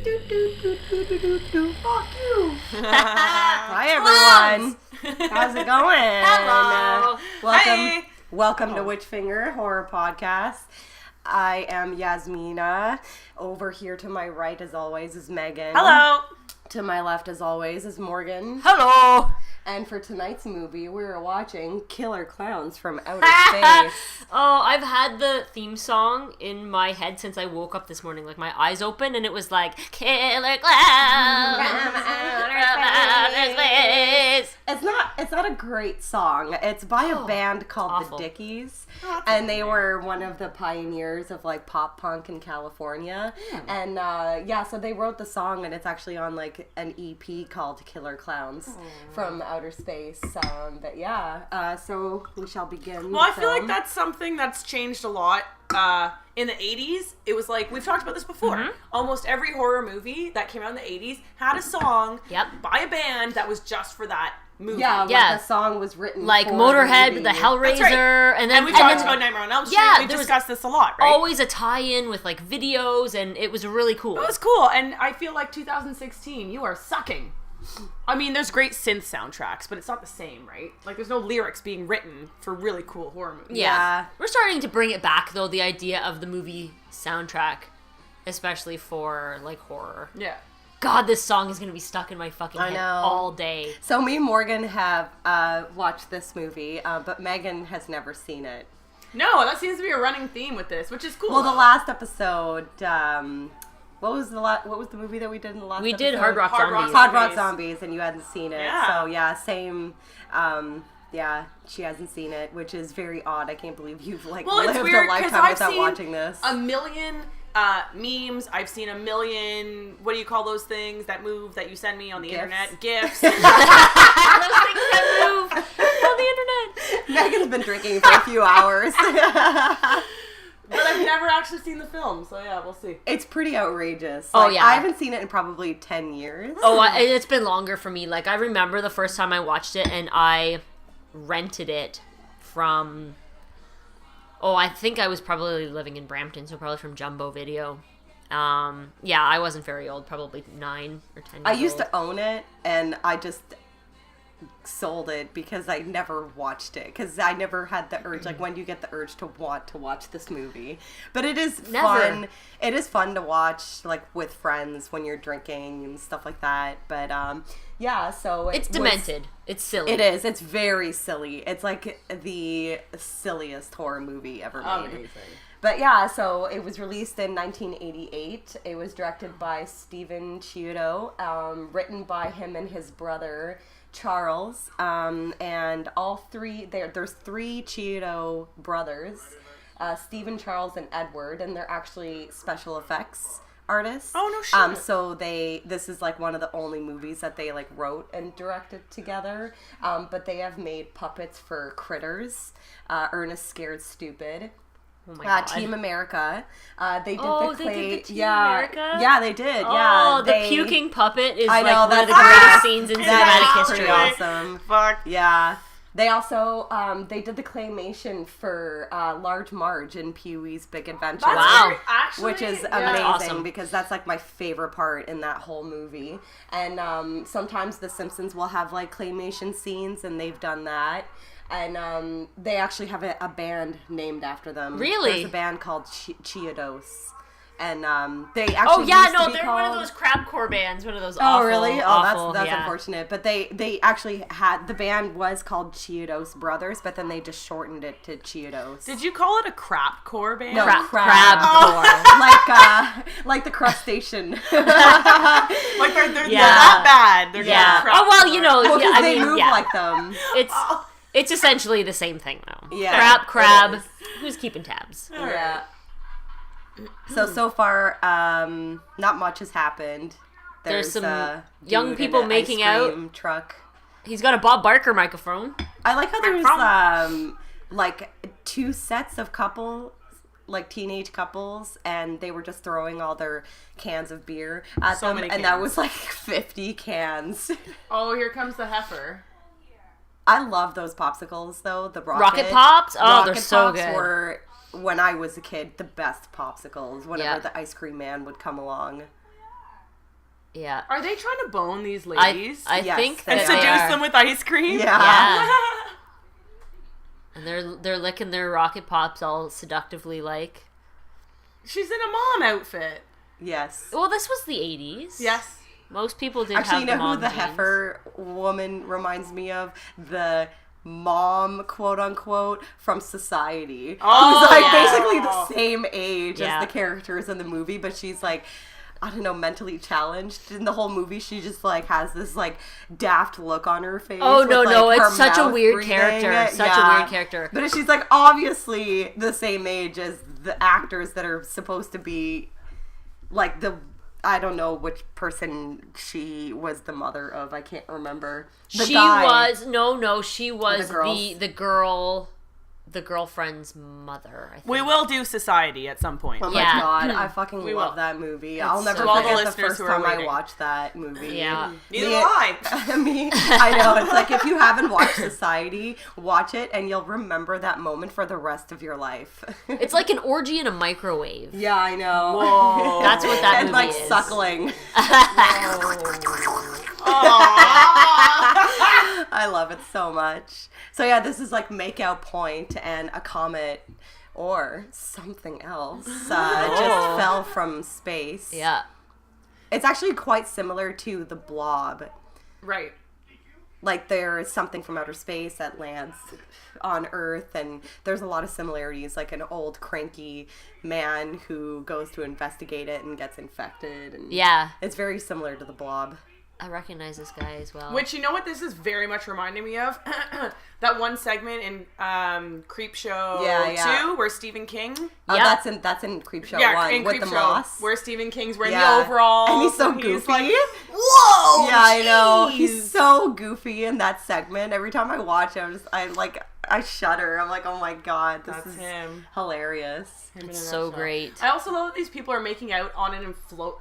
Fuck you. Hi everyone. How's it going? Hello. Welcome to Witchfinger Horror Podcast. I am Yasmina. Over here to my right, as always, is Megan. Hello. To my left, as always, is Morgan. Hello. And for tonight's movie, we're watching Killer Klowns from Outer Space. Oh, I've had the theme song in my head since I woke up this morning. Like, my eyes open and it was like, Killer Klowns from Outer Space. It's not a great song. It's by a band called awful. The Dickies. Oh, And they were one of the pioneers of like pop punk in California. And so they wrote the song, and it's actually on like an EP called Killer Klowns from Outer Space. So we shall begin. Well, I feel like that's something that's changed a lot. In the 80s, it was like, we've talked about this before. Mm-hmm. Almost every horror movie that came out in the 80s had a song by a band that was just for that movie. Yeah, Yeah. like the song was written Like for Motorhead, the the movie. Hellraiser, That's right. and then And we talked then about Nightmare on Elm Street. Yeah, we there was discussed this a lot, right? always a tie-in with like videos, and it was really cool. It was cool, and I feel like 2016, you are sucking. I mean, there's great synth soundtracks, but it's not the same, right? Like, there's no lyrics being written for really cool horror movies. Yeah. We're starting to bring it back, though, the idea of the movie soundtrack, especially for like horror. Yeah. God, this song is going to be stuck in my fucking I head know. all day. So me and Morgan have watched this movie, but Megan has never seen it. No, that seems to be a running theme with this, which is cool. Well, the last episode, what was the movie that we did in the last We episode? did Hard Rock Hard Rock Zombies. Hard Rock Zombies, and you hadn't seen it. Yeah. So yeah, same. She hasn't seen it, which is very odd. I can't believe you've like Well, it's lived weird a 'cause lifetime I've without seen watching this. a million memes. I've seen a million, what do you call those things that move that you send me on the GIFs. internet? GIFs. Those things that move on the internet. Megan's been drinking for a few hours. But I've never actually seen the film, so yeah, we'll see. It's pretty outrageous. Oh, Like, yeah. I haven't seen it in probably 10 years. Oh, it's been longer for me. Like, I remember the first time I watched it, and I rented it from... Oh, I think I was probably living in Brampton, so probably from Jumbo Video. I wasn't very old, probably 9 or 10 years I used old. to own it, and I just sold it because I never watched it, because I never had the urge. Like, when do you get the urge to want to watch this movie? But it is Never. fun. It is fun to watch, like, with friends when you're drinking and stuff like that. But so It's demented. It's silly. It is. It's very silly. It's like the silliest horror movie ever made. Amazing. But yeah, so it was released in 1988. It was directed by Steven Chiodo, written by him and his brother Charles, and all three. There's 3 Chiodo brothers, Stephen, Charles, and Edward, and they're actually special effects artists. Oh, no shit. So this is like one of the only movies that they like wrote and directed together. But they have made puppets for Critters, Ernest Scared Stupid. Oh my God. Team America. They did Oh, the they clay. did the Team yeah, America? yeah, they did. Oh, yeah, the puking puppet is I like know, one of the that's greatest awesome. scenes in That cinematic is pretty history. awesome. Fuck. Yeah. They also they did the claymation for Large Marge in Pee-wee's Big Adventure. That's Wow. very- actually, Which is yeah. amazing awesome. because that's like my favorite part in that whole movie. And sometimes The Simpsons will have like claymation scenes, and they've done that. And they actually have a band named after them. Really? There's a band called Chiodos. And they actually Oh yeah, used to no, be they're called... one of those crabcore bands, one of those Oh awful, really? Oh, awful, that's yeah. unfortunate. But they actually had, the band was called Chiodos Brothers, but then they just shortened it to Chiodos. Did you call it a crapcore band? No, crabcore. like the crustacean. Like they're Yeah. that bad. They're Yeah. just Oh well, you know, Well, yeah, 'cause I they mean, move yeah. like them. It's essentially the same thing though. Yeah, it Crab. is. Who's keeping tabs? Yeah. So far, not much has happened. There's some a young dude people in an making ice out. cream truck. He's got a Bob Barker microphone. I like how there's From- like 2 sets of couples, like teenage couples, and they were just throwing all their cans of beer at So them, many and that cans. was like 50 cans. Oh, here comes the heifer. I love those popsicles though. The Rocket Pops? Oh, they're Rocket so Pops good. were, when I was a kid, the best popsicles. Whenever Yeah. the ice cream man would come along. Yeah. Are they trying to bone these ladies? I Yes, think they and that are. they seduce are. them with ice cream? Yeah. Yeah. And they're licking their rocket pops all seductively like. She's in a mom outfit. Yes. Well, this was the 80s. Yes. Most people did Actually, have you the know mom who the jeans. heifer woman reminds me of? The mom, quote unquote, from Society. Oh, who's like yeah. basically the same age Yeah. as the characters in the movie, but she's like, I don't know, mentally challenged. In the whole movie, she just like has this like daft look on her face. Oh, with, no, like, no, her it's such a mouth weird breathing. character. Such a Yeah. weird character. But she's like obviously the same age as the actors that are supposed to be like I don't know which person she was the mother of. I can't remember. The She guy. was she was girls. the girlfriend's mother, I think. We will do Society at some point. Oh my Yeah. god, I fucking We love will. that movie. I'll never so all the forget the listeners first who are time I waiting. watched that movie. Yeah. Neither will I. I know. It's like if you haven't watched Society, watch it and you'll remember that moment for the rest of your life. It's like an orgy in a microwave. Yeah, I know. Whoa. That's what that and movie like is. suckling. I love it so much. So yeah, this is like Make Out Point, and a comet or something else just fell from space. Yeah. It's actually quite similar to The Blob. Right. Like there is something from outer space that lands on Earth, and there's a lot of similarities, like an old cranky man who goes to investigate it and gets infected, and Yeah. it's very similar to The Blob. I recognize this guy as well. Which, you know what this is very much reminding me of? That one segment in Creep Show 2 where Stephen King... Oh, Yeah. that's in Creep Show Yeah, 1 in with Creep the Show, moss. where Stephen King's wearing Yeah. the overalls. And he's so goofy. like, whoa! Yeah, I know. jeez." He's so goofy in that segment. Every time I watch it, I shudder. I'm like, oh my god, this That's is him. hilarious. Him in a It's so nutshell. great. I also love that these people are making out on an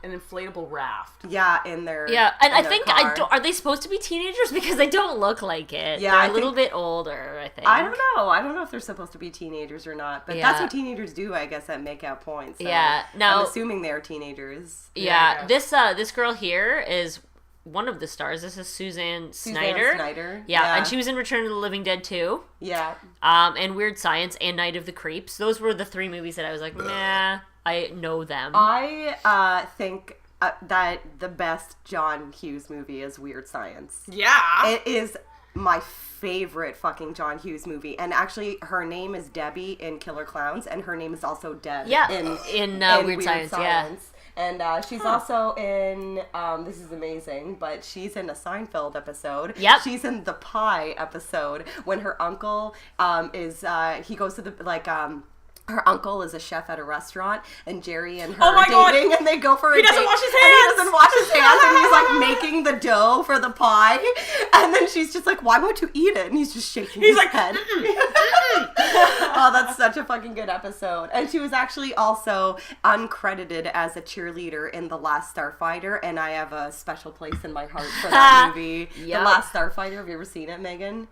inflatable raft. Yeah, in their Yeah, and in I their think car. are they supposed to be teenagers? Because they don't look like it. Yeah, They're I a little think- bit older, I think. I don't know. I don't know if they're supposed to be teenagers or not, but Yeah. that's what teenagers do, I guess, at Make Out Point. So Yeah, now- I'm assuming they're teenagers. Yeah, I this girl here is one of the stars. This is Suzanne Snyder. Snyder. Yeah, and she was in Return of the Living Dead too. Yeah. And Weird Science and Night of the Creeps. Those were the three movies that I was like, nah, I know them. I think that the best John Hughes movie is Weird Science. Yeah. It is my favorite fucking John Hughes movie, and actually her name is Debbie in Killer Clowns, and her name is also Deb Yeah, in Weird Science, yeah. And she's also in, this is amazing, but she's in a Seinfeld episode. Yep. She's in the Pie episode when her uncle he goes to the, her uncle is a chef at a restaurant, and Jerry and her Oh my are God. dating, and they go for a He doesn't date, wash his and he hands. doesn't wash his hands, and he's like making the dough for the pie, and then she's just like, "Why won't you eat it?" And he's just shaking his like, head. Oh, that's such a fucking good episode. And she was actually also uncredited as a cheerleader in The Last Starfighter, and I have a special place in my heart for that movie. Yep. The Last Starfighter. Have you ever seen it, Megan?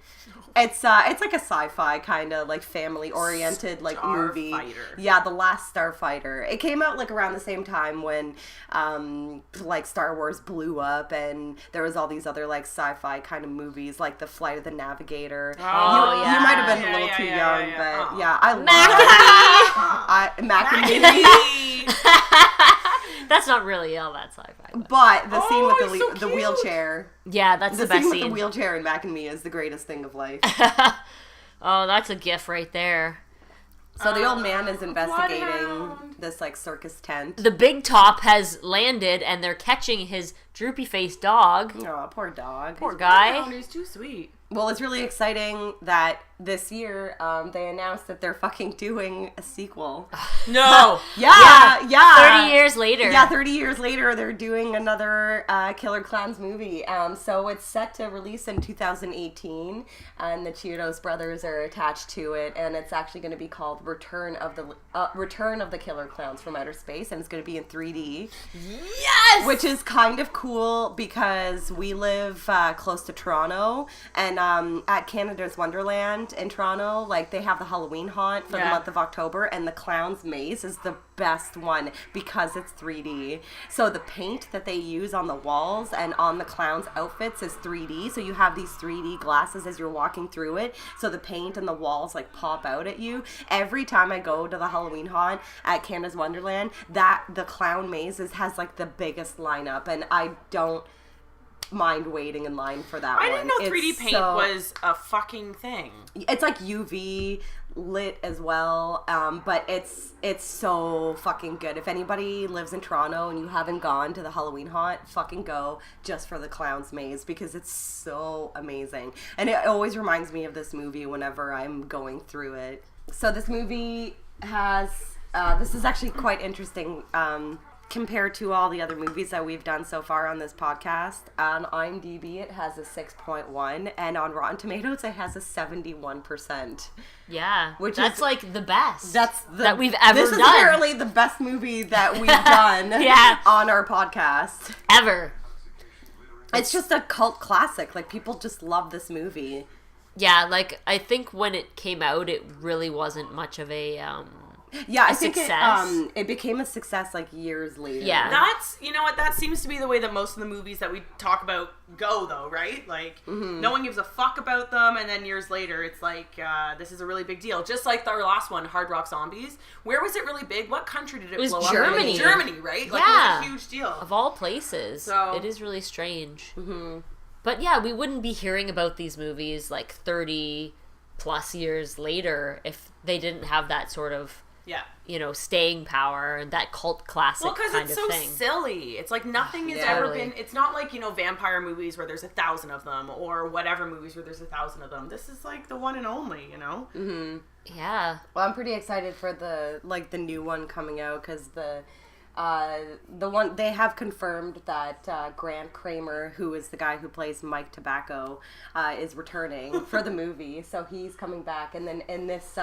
It's like a sci-fi kind of like family-oriented like movie. Starfighter. Yeah, The Last Starfighter. It came out like around the same time when like Star Wars blew up, and there was all these other like sci-fi kind of movies like The Flight of the Navigator. Oh, you yeah. might have been a Yeah, little yeah, too yeah, young, yeah, but yeah. yeah, I love Mac That's not really all that sci-fi. But the scene Oh, with he's so the cute. wheelchair, Yeah, that's the the best scene with scene. the wheelchair in Mac and Me is the greatest thing of life. Oh, that's a gif right there. So the old man is investigating Bloodhound. this like circus tent. The big top has landed, and they're catching his droopy-faced dog. Oh, poor dog. Poor guy. He's too sweet. Well, it's really exciting that this year they announced that they're fucking doing a sequel. No. Yeah. 30 years later. Yeah, 30 years later, they're doing another Killer Clowns movie. So it's set to release in 2018, and the Chiodos brothers are attached to it, and it's actually going to be called Return of the Killer Clowns from Outer Space, and it's going to be in 3D. Yes. Which is kind of cool because we live close to Toronto, and at Canada's Wonderland in Toronto, like they have the Halloween haunt for the Yeah. month of October, and the Clown's Maze is the best one because it's 3D. So the paint that they use on the walls and on the clowns' outfits is 3D. So you have these 3D glasses as you're walking through it. So the paint and the walls like pop out at you. Every time I go to the Halloween haunt at Canada's Wonderland, the clown mazes has like the biggest lineup, and I don't mind waiting in line for that one. I didn't know 3D paint was a fucking thing. It's like UV lit as well, but it's so fucking good. If anybody lives in Toronto and you haven't gone to the Halloween haunt, fucking go just for the Clown's Maze because it's so amazing. And it always reminds me of this movie whenever I'm going through it. So this movie has, this is actually quite interesting, compared to all the other movies that we've done so far on this podcast. On IMDb, it has a 6.1, and on Rotten Tomatoes, it has a 71%. Yeah, which that's is like the best that we've ever done. This is apparently the best movie that we've done on our podcast. Ever. It's just a cult classic. Like, people just love this movie. Yeah, like, I think when it came out, it really wasn't much of a, I think it became a success like years later. Yeah. That's, you know what, that seems to be the way that most of the movies that we talk about go, though, right? Like, no one gives a fuck about them, and then years later, it's like, this is a really big deal. Just like our last one, Hard Rock Zombies. Where was it really big? What country did it blow up? Germany. Germany, right? Like, yeah. It was a huge deal. Of all places. So, it is really strange. Mm-hmm. But yeah, we wouldn't be hearing about these movies like 30 plus years later if they didn't have that sort of staying power and that cult classic kind of thing. Well, because it's so silly. It's like nothing has ever been... It's not like, vampire movies where there's 1,000 of them or whatever movies where there's 1,000 of them. This is like the one and only, Mm-hmm. Yeah. Well, I'm pretty excited for the new one coming out because the one they have confirmed that Grant Kramer, who is the guy who plays Mike Tobacco, is returning for the movie. So he's coming back, and then in this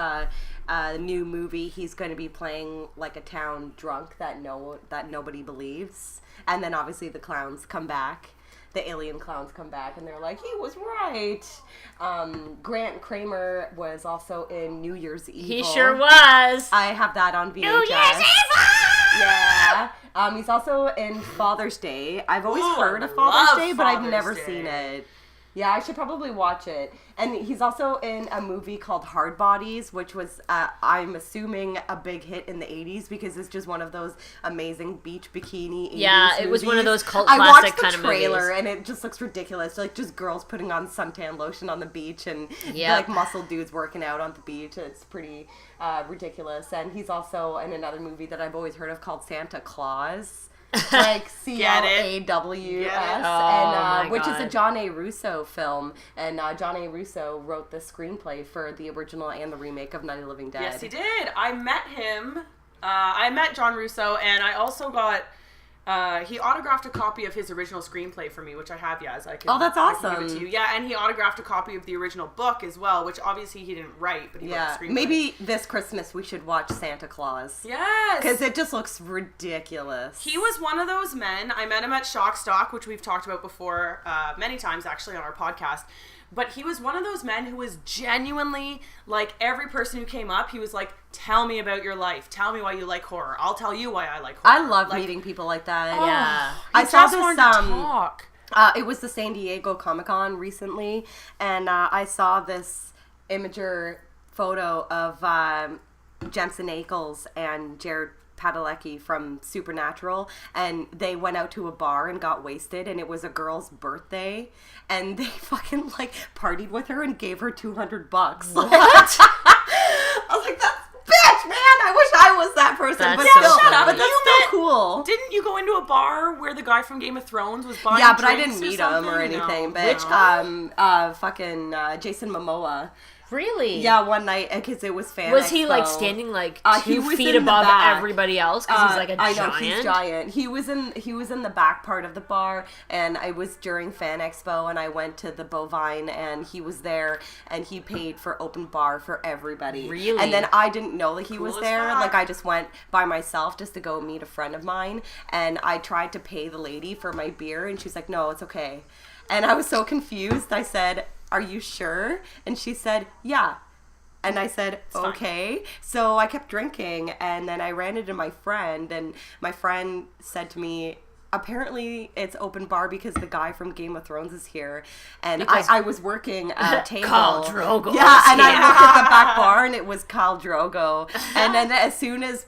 new movie, he's going to be playing like a town drunk that nobody believes. And then obviously the clowns come back. The alien clowns come back, and they're like, he was right. Grant Kramer was also in New Year's Evil. He sure was. I have that on VHS. New Year's Evil! Yeah. He's also in Father's Day. I've always heard of Father's Day, but I've never seen it. Yeah, I should probably watch it. And he's also in a movie called Hard Bodies, which was, I'm assuming, a big hit in the 80s because it's just one of those amazing beach bikini 80s it was movies. one of those cult classic kind of movies. I watched the trailer, and it just looks ridiculous. Like, just girls putting on suntan lotion on the beach and, like, muscle dudes working out on the beach. It's pretty ridiculous. And he's also in another movie that I've always heard of called Santa Claus. Like CLAWS, which is a John A. Russo film, and John A. Russo wrote the screenplay for the original and the remake of Night of the Living Dead. Yes, he did. I met him. I met John Russo, and I also got. He autographed a copy of his original screenplay for me, which I have, as I can. Oh, that's awesome! I can give it to you. Yeah, and he autographed a copy of the original book as well, which obviously he didn't write, but he wrote the screenplay. Maybe this Christmas we should watch Santa Claus. Yes, because it just looks ridiculous. He was one of those men. I met him at Shock Stock, which we've talked about before, many times actually on our podcast. But he was one of those men who was genuinely, like, every person who came up, he was like, tell me about your life. Tell me why you like horror. I'll tell you why I like horror. I love meeting people like that. Oh, yeah. I saw this, talk. It was the San Diego Comic-Con recently, and I saw this Imager photo of Jensen Ackles and Jared Padalecki from Supernatural, and they went out to a bar and got wasted, and it was a girl's birthday, and they fucking like partied with her and gave her $200. What? I was like, that's bitch, man. I wish I was that person. That's but so still, funny. but that's so cool. Didn't you go into a bar where the guy from Game of Thrones was buying? Yeah, but I drinks didn't meet him or anything. No. But which guy? Jason Momoa. Really? Yeah, one night because it was fan. Was he Expo. like standing like 2 feet in the above back. everybody else because he's like a giant? I know he's giant. He was in the back part of the bar, and I was during Fan Expo, and I went to the Bovine, and he was there, and he paid for open bar for everybody. Really? And then I didn't know that he was as there. fuck. Like I just went by myself just to go meet a friend of mine, and I tried to pay the lady for my beer, and she's like, "No, it's okay." And I was so confused. I said, "Are you sure?" And she said, "Yeah." And I said, okay. So I kept drinking, and then I ran into my friend, and my friend said to me, apparently it's open bar because the guy from Game of Thrones is here. And I was working a table. Khal Drogo. Yeah, and I looked at the back bar, and it was Khal Drogo. And then as soon as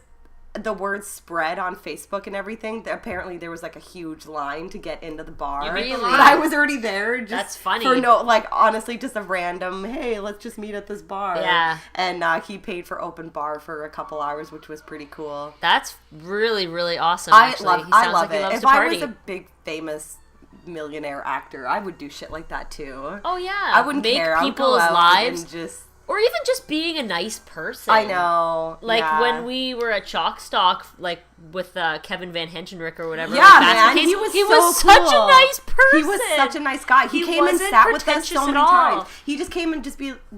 the word spread on Facebook and everything, apparently there was like a huge line to get into the bar. Really? But I was already there. Just That's funny. For honestly, just a random, hey, let's just meet at this bar. Yeah. And he paid for open bar for a couple hours, which was pretty cool. That's really, really awesome, I actually. love He sounds it. like he loves If to I party. was a big famous millionaire actor, I would do shit like that too. Oh, yeah. I wouldn't Make care. I would go people's out lives... and just... Or even just being a nice person. I know. Like yeah. when we were at Chalkstock, like with Kevin Van Hentenrick or whatever. Yeah, like, man. case, He was such a cool. nice person. He was such a nice guy. He came and wasn't sat with us pretentious so at many all. times. He just came and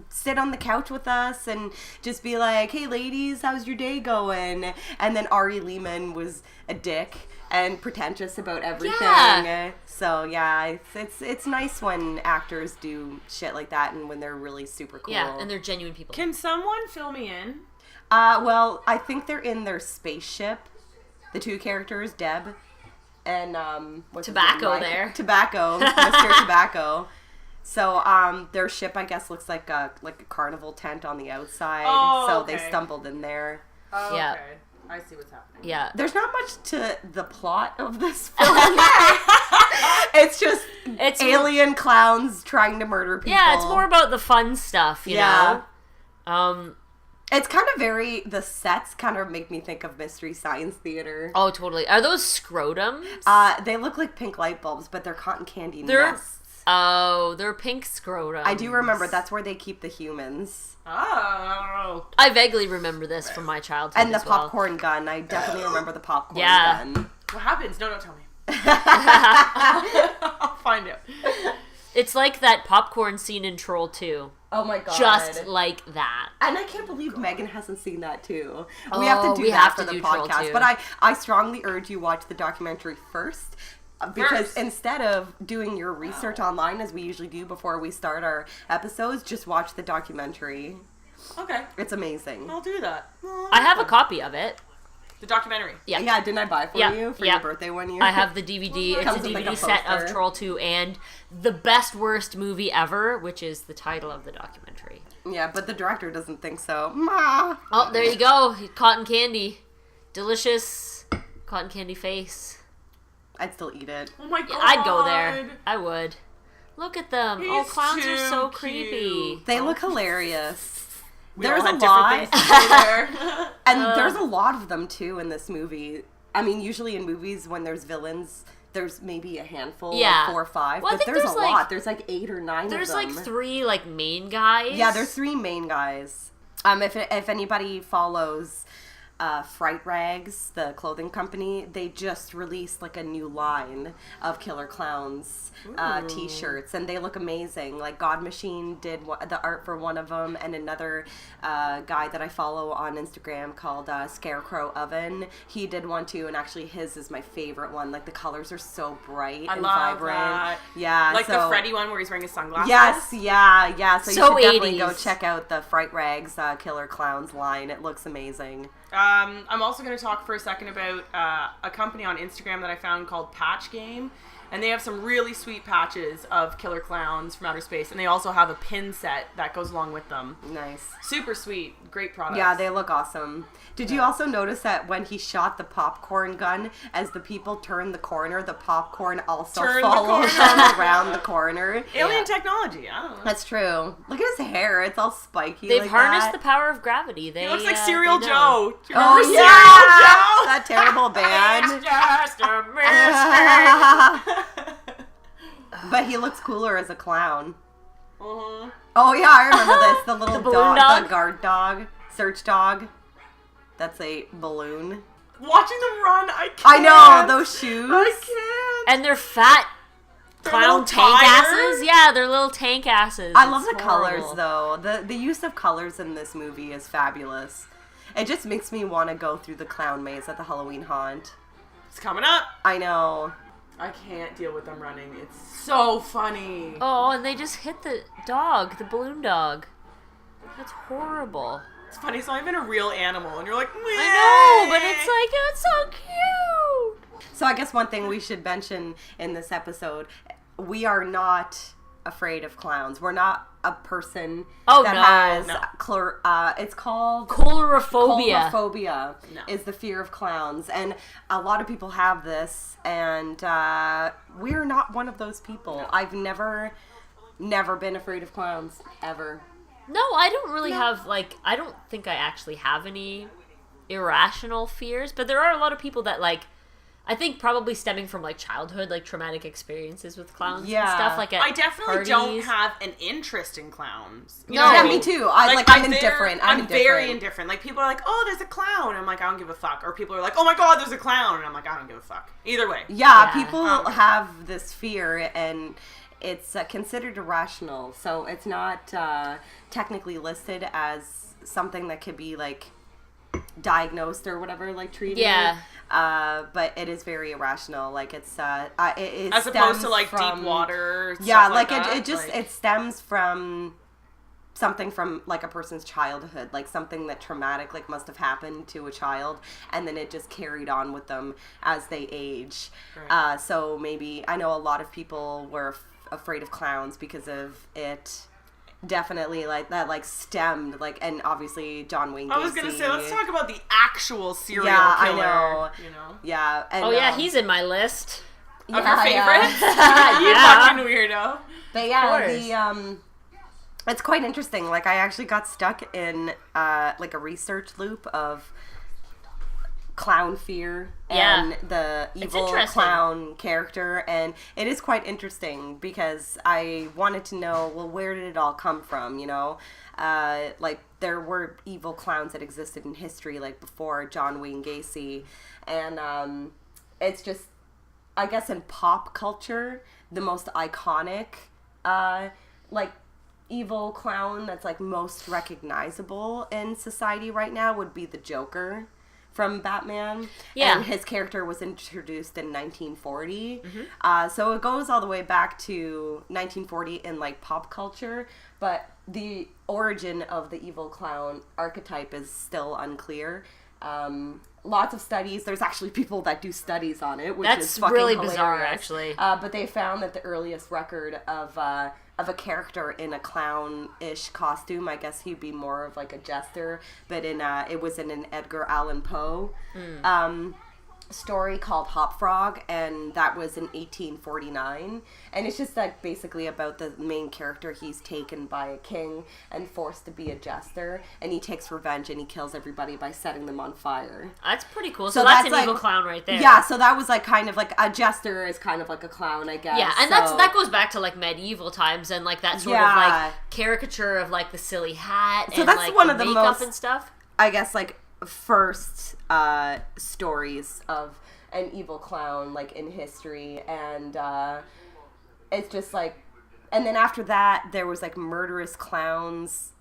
sit on the couch with us and just be like, hey, ladies, how's your day going? And then Ari Lehman was a dick and pretentious about everything. Yeah. So, yeah, it's nice when actors do shit like that and when they're really super cool. Yeah, and they're genuine people. Can someone fill me in? Well, I think they're in their spaceship. The two characters, Deb and what's his name? Tobacco Mike? there. Tobacco, Mr. Tobacco. So their ship, I guess, looks like a carnival tent on the outside. Oh, so okay. they stumbled in there. Oh, Yeah. okay. I see what's happening. Yeah. There's not much to the plot of this film. It's just alien clowns trying to murder people. Yeah, it's more about the fun stuff, you know? It's kind of the sets kind of make me think of Mystery Science Theater. Oh, totally. Are those scrotums? They look like pink light bulbs, but they're cotton candy They're- nests. Oh, they're pink scrotums. I do remember that's where they keep the humans. Oh. I vaguely remember this from my childhood And the as well. popcorn gun. I definitely remember the popcorn Yeah. gun. What happens? No, don't tell me. I'll find out. It's like that popcorn scene in Troll 2. Oh my god. Just like that. And I can't believe Megan hasn't seen that too. We have to do we that have for to the do Troll podcast. 2. But I strongly urge you watch the documentary first. Because First. instead of doing your research online as we usually do before we start our episodes, just watch the documentary. Okay. It's amazing. I'll do that. Well, I have a copy of it. The documentary. Yeah. Yeah, didn't I buy for you for your birthday one year? I have the DVD. It's a Comes with, like, DVD a set of poster. Troll 2 and The Best Worst Movie Ever, which is the title of the documentary. Yeah, but the director doesn't think so. Ma. Oh, there you go. Cotton candy. Delicious cotton candy face. I'd still eat it. Oh my god. Yeah, I'd go there. I would. Look at them. Oh, He's clowns are so too creepy. cute. They look hilarious. We There's all a had different lot. things to say there. And there's a lot of them too in this movie. I mean, usually in movies when there's villains, there's maybe a handful, Yeah. like 4 or 5. Well, I but think there's there's, a like- lot. There's like 8 or 9 There's of them. like 3 like main guys. Yeah, there's 3 main guys. If anybody follows Fright Rags, the clothing company, they just released like a new line of Killer Klowns t-shirts, and they look amazing. Like God Machine did the art for one of them, and another guy that I follow on Instagram called Scarecrow Oven, he did one too, and actually his is my favorite one. Like the colors are so bright I and love vibrant. that. Yeah, Like so, the Freddy one where he's wearing his sunglasses. Yes, yeah. So So you should definitely 80s. go check out the Fright Rags Killer Klowns line. It looks amazing. I'm also going to talk for a second about a company on Instagram that I found called Patch Game. And they have some really sweet patches of killer clowns from outer space. And they also have a pin set that goes along with them. Nice. Super sweet. Great products. Yeah, they look awesome. Did you also notice that when he shot the popcorn gun, as the people turned the corner, the popcorn also Turned the followed corner. them around the corner? Alien technology. I don't know. That's true. Look at his hair. It's all spiky. They've like harnessed that. the power of gravity. They He looks like they Serial know. Joe. Do you Oh, remember yeah! That terrible band. It's just a mystery. But he looks cooler as a clown. Uh-huh. Oh yeah, I remember this. The little The balloon dog? the guard dog, search dog. That's a balloon. Watching them run, I can't. I know those shoes. I can't. And they're fat Their clown little tank tires. asses. Yeah, they're little tank asses. I love It's the horrible. colors though. The use of colors in this movie is fabulous. It just makes me want to go through the clown maze at the Halloween haunt. It's coming up. I know. I can't deal with them running. It's so funny. Oh, and they just hit the dog, the balloon dog. That's horrible. It's funny, it's not even a real animal, and you're like, meh. I know, but it's like, it's so cute. So I guess one thing we should mention in this episode, we are not afraid of clowns. We're not a person that has it's called Colorophobia. Colorophobia is the fear of clowns, and a lot of people have this, and we're not one of those people. No. I've never been afraid of clowns ever. No, I don't really have, like, I don't think I actually have any irrational fears, but there are a lot of people that, like, I think probably stemming from, like, childhood, like, traumatic experiences with clowns and stuff. Like, at I definitely parties. don't have an interest in clowns. You know, me too. I'm indifferent. I'm very indifferent. Like, people are like, oh, there's a clown. I'm like, I don't give a fuck. Or people are like, oh my god, there's a clown. And I'm like, I don't give a fuck. Either way. Yeah. People have this fear, and it's considered irrational. So it's not technically listed as something that could be, like, diagnosed or whatever, like, treated. Yeah. But it is very irrational. Like, it's it as opposed to, like, deep water. Yeah, stuff like that. it just it stems from something from, like, a person's childhood, like something that traumatic, like, must have happened to a child, and then it just carried on with them as they age. Right. So maybe I know a lot of people were afraid of clowns because of it. Definitely, like, that, like, stemmed, like, and obviously John Wayne Gacy. I was gonna say, let's talk about the actual serial killer. I know. You know? Yeah. And, he's in my list of your favorites. You fucking weirdo. But yeah, it's quite interesting. Like, I actually got stuck in like a research loop of clown fear and the evil clown character, and it is quite interesting because I wanted to know, well, where did it all come from, you know? Like, there were evil clowns that existed in history, like, before John Wayne Gacy, and it's just, I guess, in pop culture, the most iconic, like, evil clown that's, like, most recognizable in society right now would be the Joker from Batman. Yeah. And his character was introduced in 1940. Mm-hmm. So it goes all the way back to 1940 in, like, pop culture, but the origin of the evil clown archetype is still unclear. Lots of studies. There's actually people that do studies on it, which is fucking really hilarious. Bizarre, actually. But they found that the earliest record of a character in a clown-ish costume, I guess he'd be more of, like, a jester, but it was in an Edgar Allan Poe story called Hop Frog, and that was in 1849, and it's just, like, basically about the main character. He's taken by a king and forced to be a jester, and he takes revenge and he kills everybody by setting them on fire. That's pretty cool. So that's an, like, evil clown right there. Yeah, so that was, like, kind of like a jester is kind of like a clown, I guess. Yeah, and that goes back to, like, medieval times and, like, that sort of, like, caricature of, like, the silly hat and, that's like, one of the makeup most, and stuff. I guess, like, first stories of an evil clown, like, in history, and it's just, like, and then after that there was, like, murderous clowns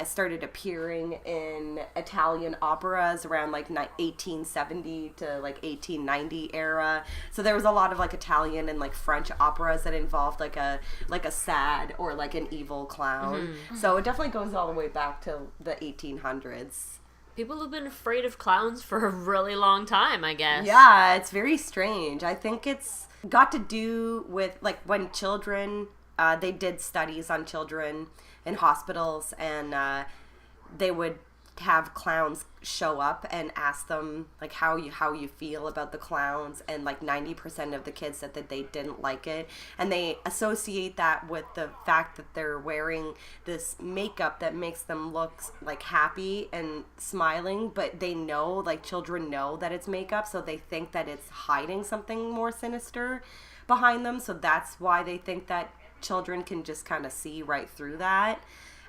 started appearing in Italian operas around, like, 1870 to, like, 1890 era. So there was a lot of, like, Italian and, like, French operas that involved, like a sad or, like, an evil clown. Mm-hmm. So it definitely goes all the way back to the 1800s. People have been afraid of clowns for a really long time, I guess. Yeah, it's very strange. I think it's got to do with, like, when children, they did studies on children in hospitals, and they would have clowns show up and ask them, like, how you feel about the clowns, and, like, 90% of the kids said that they didn't like it, and they associate that with the fact that they're wearing this makeup that makes them look, like, happy and smiling, but they know, like, children know that it's makeup, so they think that it's hiding something more sinister behind them, so that's why they think that children can just kind of see right through that.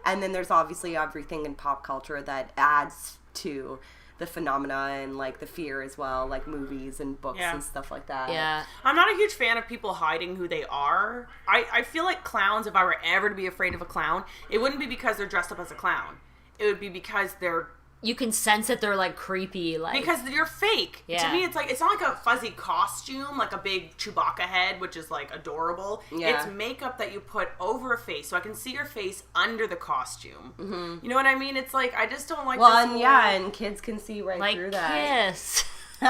And then there's obviously everything in pop culture that adds to the phenomena and, like, the fear as well, like movies and books and stuff like that. Yeah. I'm not a huge fan of people hiding who they are. I feel like clowns, if I were ever to be afraid of a clown, it wouldn't be because they're dressed up as a clown. It would be because they're you can sense that they're like creepy, like because you're fake. Yeah. To me, it's not like a fuzzy costume, like a big Chewbacca head, which is like adorable. Yeah. It's makeup that you put over a face, so I can see your face under the costume. Mm-hmm. You know what I mean? It's like I just don't like. Well, this and whole... and kids can see right like through that. Kiss. I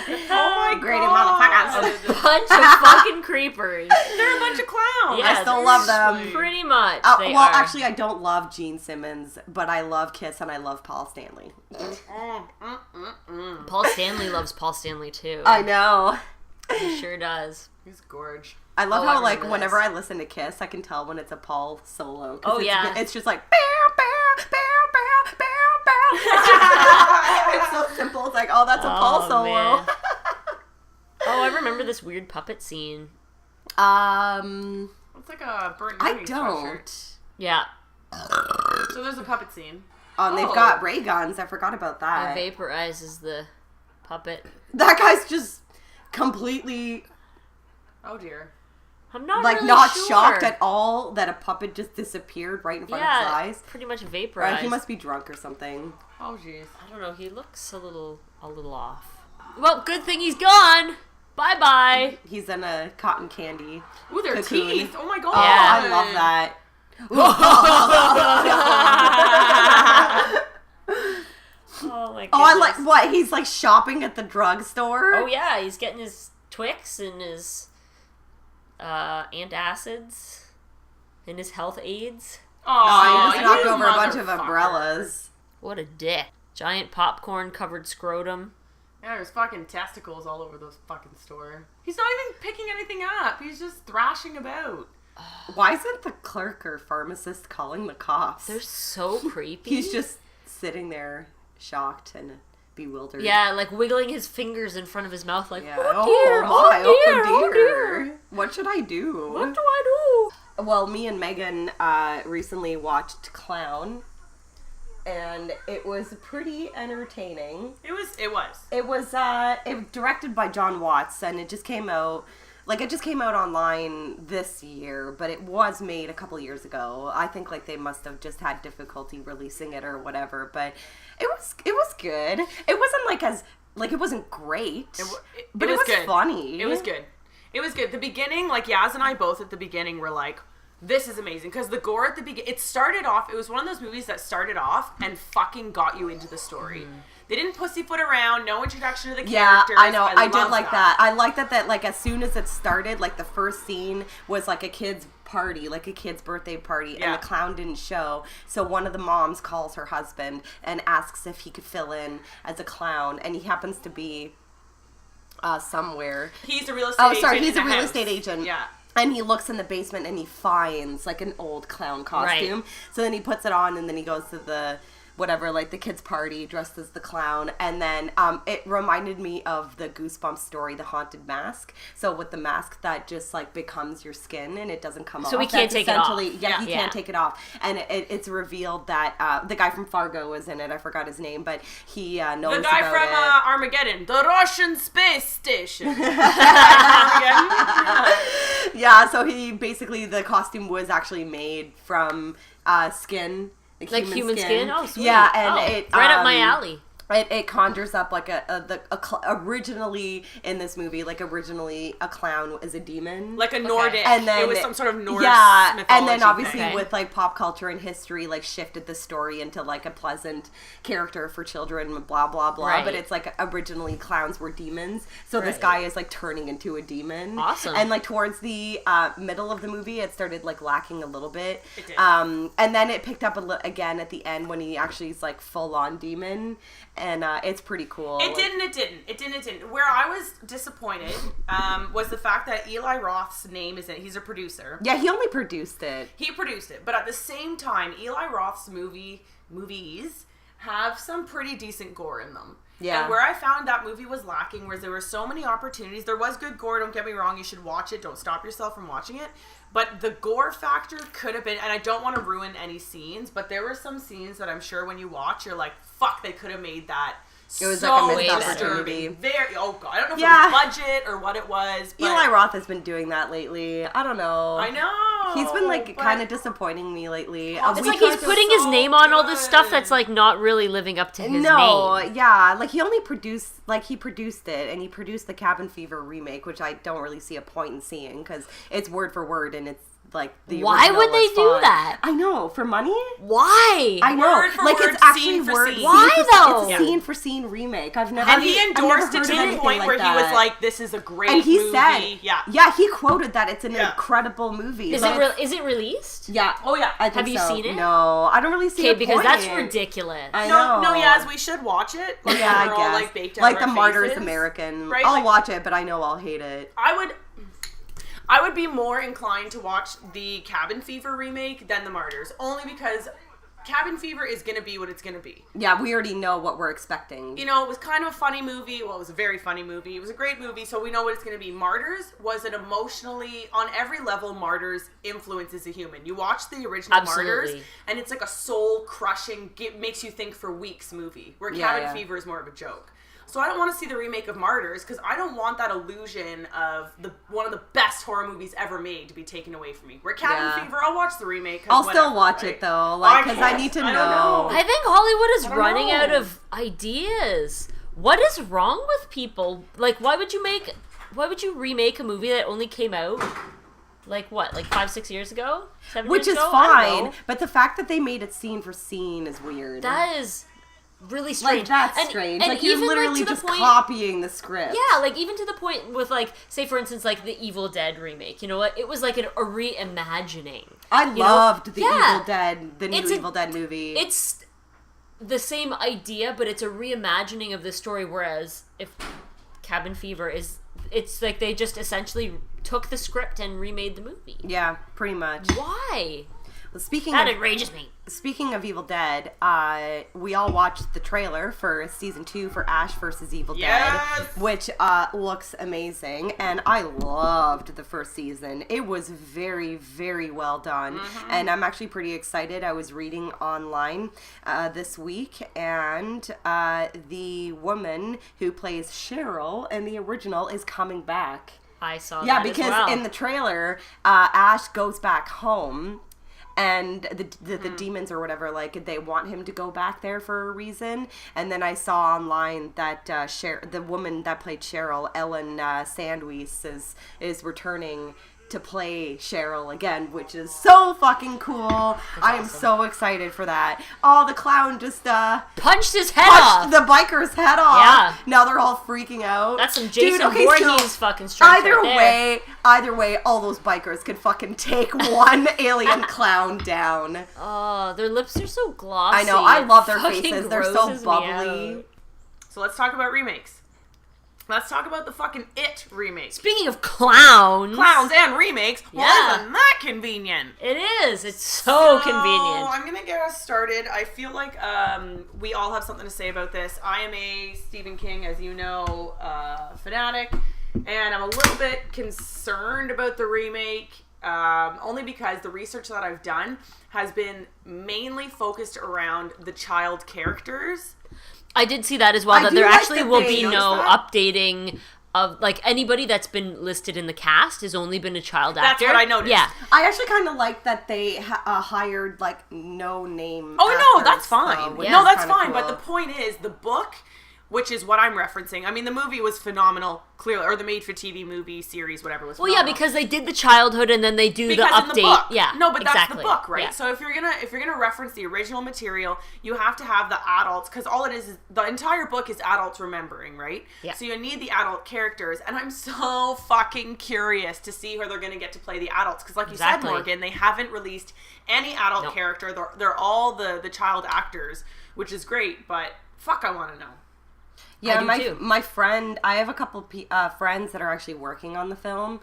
kiss. Oh my Greedy god! motherfuckers. Bunch of fucking creepers. They're a bunch of clowns. Yeah, I still love them. Pretty much. They Well, are. actually, I don't love Gene Simmons, but I love Kiss and I love Paul Stanley. Paul Stanley loves Paul Stanley too. I know. He sure does. He's gorge. I love Oh, how, I like, remember whenever this. I listen to Kiss, I can tell when it's a Paul solo. Oh, yeah. It's just like, bow, bow, bow, bow, bow, bow. It's so simple. It's like, oh, that's a Paul solo. Man. Oh, I remember this weird puppet scene. It's like a burnt I Ernie don't. sweatshirt. Yeah. So there's a puppet scene. And they've got ray guns. I forgot about that. It vaporizes the puppet. That guy's just completely, Oh dear. I'm not like, really not sure. shocked at all that a puppet just disappeared right in front of his eyes. pretty much Or vaporized. he must be drunk or something. Oh jeez. I don't know. He looks a little off. Well, good thing he's gone. Bye bye. He's in a cotton candy. Ooh, their Cocoon. teeth. Oh my god. Oh, Yeah. I love that. Oh my goodness. Oh, I like what? He's like shopping at the drugstore. Oh yeah, he's getting his Twix and his antacids and his health aids. Oh, he you just knocked over a bunch of motherfucker. umbrellas. What a dick. Giant popcorn covered scrotum. Yeah, there's fucking testicles all over those fucking store. He's not even picking anything up. He's just thrashing about. Why isn't the clerk or pharmacist calling the cops? They're so creepy. He's just sitting there, shocked and bewildered. yeah, like wiggling his fingers in front of his mouth, like Yeah. oh dear, my, oh dear. What should I do? What do I do? Well, me and Megan recently watched Clown, and it was pretty entertaining. It was. It was directed by John Watts, and it just came out online this year, but it was made a couple years ago. I think like they must have just had difficulty releasing it or whatever, but it was good. It wasn't like it wasn't great, but it was good. funny. It was good. It was good. The beginning, like Yaz and I both at the beginning were like, this is amazing. Because the gore at the beginning, it was one of those movies that started off and fucking got you into the story. They didn't pussyfoot around, no introduction to the characters. Yeah, I know. I did love like that. I like that like as soon as it started, like the first scene was like a kid's party, like a kid's birthday party, and the clown didn't show. So one of the moms calls her husband and asks if he could fill in as a clown, and he happens to be somewhere. He's a real estate agent. Oh, sorry, he's in a the real house. estate agent. Yeah. And he looks in the basement and he finds like an old clown costume. Right. So then he puts it on and then he goes to the whatever, like the kids' party dressed as the clown. And then it reminded me of the Goosebumps story, The Haunted Mask. So with the mask that just like becomes your skin and it doesn't come off. So we can't take it off. Yeah, he can't take it off. And it's revealed that the guy from Fargo was in it. I forgot his name, but he knows The guy about from it. Armageddon, the Russian space station. Armageddon? Yeah, so the costume was actually made from skin. Like human skin? Oh, sweet. Yeah, and Oh, it right up my alley. It conjures up like originally in this movie, like originally a clown is a demon, Like a Nordic. and then it was some sort of Norse and then mythology obviously thing. with like pop culture and history, like shifted the story into like a pleasant character for children, blah blah blah. Right. But it's like originally clowns were demons, so this guy is like turning into a demon. Awesome. And like towards the middle of the movie, it started like lacking a little bit. It did. And then it picked up again at the end when he actually is like full on demon. And it's pretty cool. It didn't. Where I was disappointed was the fact that Eli Roth's name is in it. He's a producer. Yeah, he only produced it. He produced it. But at the same time, Eli Roth's movies have some pretty decent gore in them. Yeah. And where I found that movie was lacking, where there were so many opportunities. There was good gore, don't get me wrong. You should watch it. Don't stop yourself from watching it. But the gore factor could have been, and I don't want to ruin any scenes, but there were some scenes that I'm sure when you watch, you're like, fuck, they could have made that It was so like a missed disturbing. opportunity. Very. Oh god, I don't know if it was budget or what it was. But Eli Roth has been doing that lately. I don't know. I know. He's been like kind of disappointing me lately. It's like he's putting his name on all this stuff that's like not really living up to his name. Yeah, like he only produced, like he produced it, and he produced the Cabin Fever remake, which I don't really see a point in seeing because it's word for word and it's like the Why original would they was do fun. that? I know, for money. Why? I know, Word for like word, it's actually scene for word. scene. Why, though? It's a scene for scene remake. I've never. And he endorsed it I've to never the heard of point anything where like he was that. like, "This is a great And he movie." said, yeah, he quoted that it's an incredible movie. Is it released? Yeah. Oh yeah. I think Have you so. seen it? No, I don't really see Okay, it. because that's ridiculous. I know. No, yes, we should watch it. Like, Yeah, we're I all, guess. like, baked out Like of the our Martyrs faces. American. Right? I'll Like, watch it, but I know I'll hate it. I would be more inclined to watch the Cabin Fever remake than the Martyrs, only because Cabin Fever is going to be what it's going to be. Yeah, we already know what we're expecting. You know, it was kind of a funny movie. Well, it was a very funny movie. It was a great movie, so we know what it's going to be. Martyrs was an emotionally, on every level, Martyrs influences a human. You watch the original Martyrs, and it's like a soul-crushing, makes you think for weeks movie, where Cabin Fever is more of a joke. So I don't want to see the remake of Martyrs because I don't want that illusion of one of the best horror movies ever made to be taken away from me. Where Cabin Fever, I'll watch the remake. I'll still watch it though, like because I need to know. I think Hollywood is running out of ideas. What is wrong with people? Like, why would you remake a movie that only came out like 5-6 years ago? 7 Which years is ago? fine, but the fact that they made it scene for scene is weird. That is really strange. Like, that's strange. And like, you're even, literally to the just point, copying the script. Yeah, like, even to the point with, like, say, for instance, like, the Evil Dead remake. You know what? It was, like, a reimagining. I loved the Evil Dead, the new Evil Dead movie. It's the same idea, but it's a reimagining of the story, whereas if Cabin Fever is... It's like they just essentially took the script and remade the movie. Yeah, pretty much. Why? Well, that enrages me. Speaking of Evil Dead, we all watched the trailer for season 2 for Ash vs. Evil Dead, which looks amazing, and I loved the first season. It was very, very well done, and I'm actually pretty excited. I was reading online this week, and the woman who plays Cheryl in the original is coming back. I saw that Yeah, because as well. in the trailer, Ash goes back home, and the demons or whatever, like, they want him to go back there for a reason. And then I saw online that the woman that played Cheryl, Ellen Sandweiss, is returning to play Cheryl again, which is so fucking cool. I am so excited for that. Oh, the clown just punched his head off. The biker's head off. Yeah. Now they're all freaking out. That's some Jason Voorhees fucking strength Either way, all those bikers could fucking take one alien clown down. Oh, their lips are so glossy. I know. I love their Fucking faces. They're so bubbly. So let's talk about remakes. Let's talk about the fucking It remake. Speaking of clowns and remakes, well, isn't that convenient? It is. It's so convenient. I'm gonna get us started. I feel like we all have something to say about this. I am a Stephen King, as you know, fanatic, and I'm a little bit concerned about the remake, only because the research that I've done has been mainly focused around the child characters. I did see that as well, that there actually will be no updating of, like, anybody that's been listed in the cast has only been a child actor. That's what I noticed. Yeah. I actually kind of like that they hired, like, no-name actors, no, that's fine. Though, no, that's fine, cool. but the point is, the book, which is what I'm referencing, I mean, the movie was phenomenal, clearly, or the made-for-TV movie series, whatever was phenomenal. Well, yeah, because they did the childhood and then they do the update. In the book, yeah, no, but exactly. That's the book, right? Yeah. So if you're gonna reference the original material, you have to have the adults, because all it is the entire book is adults remembering, right? Yeah. So you need the adult characters, and I'm so fucking curious to see who they're gonna get to play the adults, because like you said, Morgan, they haven't released any adult character. They're all the child actors, which is great, but fuck, I want to know. Yeah, my friend, I have a couple friends that are actually working on the film.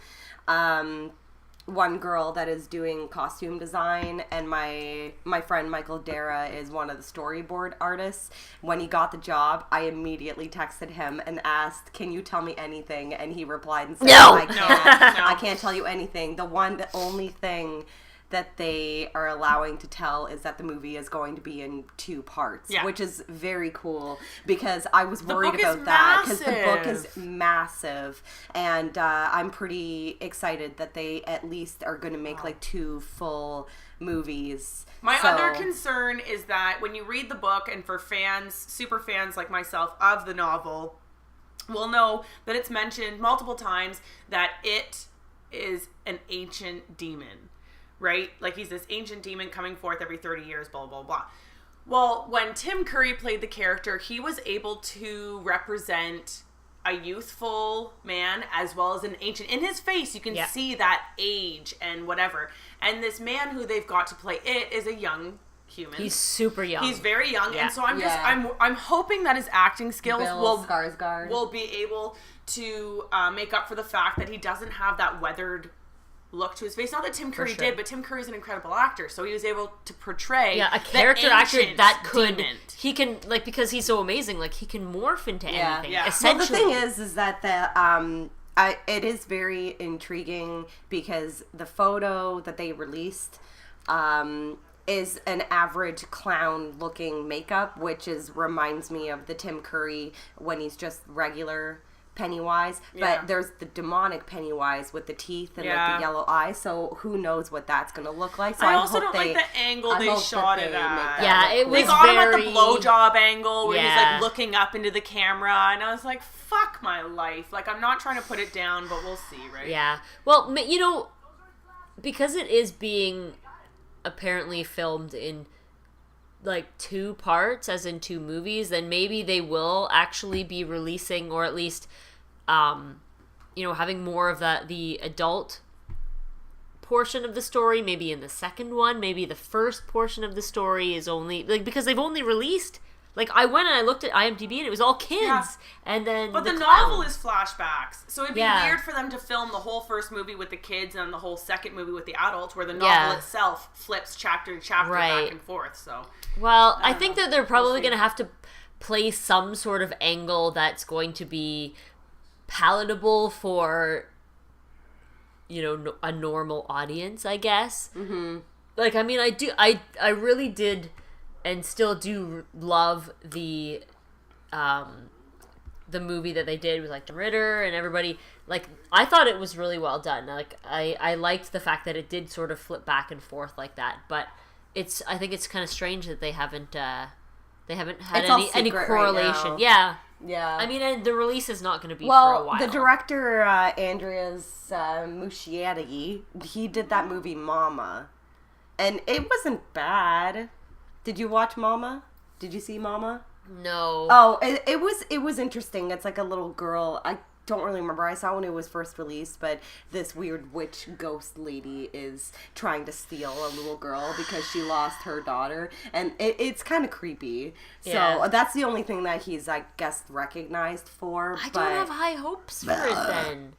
One girl that is doing costume design, and my friend Michael Dara is one of the storyboard artists. When he got the job, I immediately texted him and asked, "Can you tell me anything?" And he replied and said, "No, I can't tell you anything. The only thing that they are allowing to tell is that the movie is going to be in 2 parts, which is very cool because I was worried about that because the book is massive, and I'm pretty excited that they at least are going to make like 2 full movies. My other concern is that when you read the book, and for fans, super fans like myself of the novel, will know that it's mentioned multiple times that it is an ancient demon, right? Like he's this ancient demon coming forth every 30 years, blah, blah, blah. Well, when Tim Curry played the character, he was able to represent a youthful man as well as an ancient. In his face, you can see that age and whatever. And this man who they've got to play it is a young human. He's super young. He's very young, and so I'm hoping that his acting skills will be able to make up for the fact that he doesn't have that weathered look to his face. Not that Tim Curry did, but Tim Curry's an incredible actor, so he was able to portray a character actor that could demon. He can, like, because he's so amazing, like he can morph into anything. Essentially, well, the thing is that the it is very intriguing because the photo that they released is an average clown-looking makeup, which reminds me of the Tim Curry when he's just regular Pennywise. But there's the demonic Pennywise with the teeth and like the yellow eyes. So who knows what that's going to look like? So I also don't like the angle they shot it at. Yeah, it was they got him at the blowjob angle where he's like looking up into the camera, and I was like, "Fuck my life!" Like I'm not trying to put it down, but we'll see, right? Yeah. Well, you know, because it is being apparently filmed in like 2 parts, as in 2 movies, then maybe they will actually be releasing, or at least you know, having more of the adult portion of the story maybe in the second one. Maybe the first portion of the story is only like, because they've only released, like, I went and I looked at IMDb and it was all kids, and then but the novel is flashbacks, so it'd be weird for them to film the whole first movie with the kids and the whole second movie with the adults, where the novel itself flips chapter to chapter back and forth. So I think that they're probably going to have to play some sort of angle that's going to be palatable for, you know, a normal audience, I guess. Mm-hmm. Like, I mean, I really did and still do love the movie that they did with like Tom Ritter and everybody. Like, I thought it was really well done. Like, I liked the fact that it did sort of flip back and forth like that. But I think it's kind of strange that they haven't had any correlation. Right, yeah. I mean, and the release is not going to be for a while. The director, Andreas Muschietti, he did that movie Mama, and it wasn't bad. Did you watch Mama? Did you see Mama? No. Oh, it was interesting. It's like a little girl. I don't really remember. I saw when it was first released, but this weird witch ghost lady is trying to steal a little girl because she lost her daughter, and it's kind of creepy. Yeah. So that's the only thing that he's, I guess, recognized for. I don't have high hopes for it then.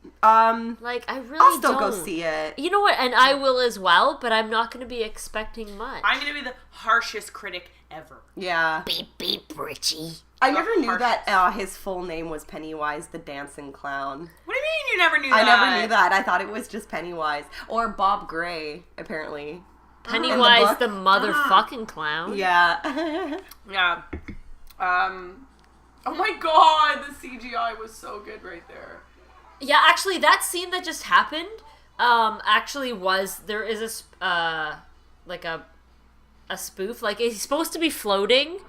Like, I really I'll still don't. go see it. You know what? And I will as well, but I'm not going to be expecting much. I'm going to be the harshest critic ever. Yeah. Beep, beep, Richie. I never knew that his full name was Pennywise the Dancing Clown. What do you mean you never knew that? I never knew that. I thought it was just Pennywise. Or Bob Gray, apparently. Pennywise the motherfucking clown? Yeah. Yeah. Oh my god, the CGI was so good right there. Yeah, actually, that scene that just happened, there is a spoof. Like, he's supposed to be floating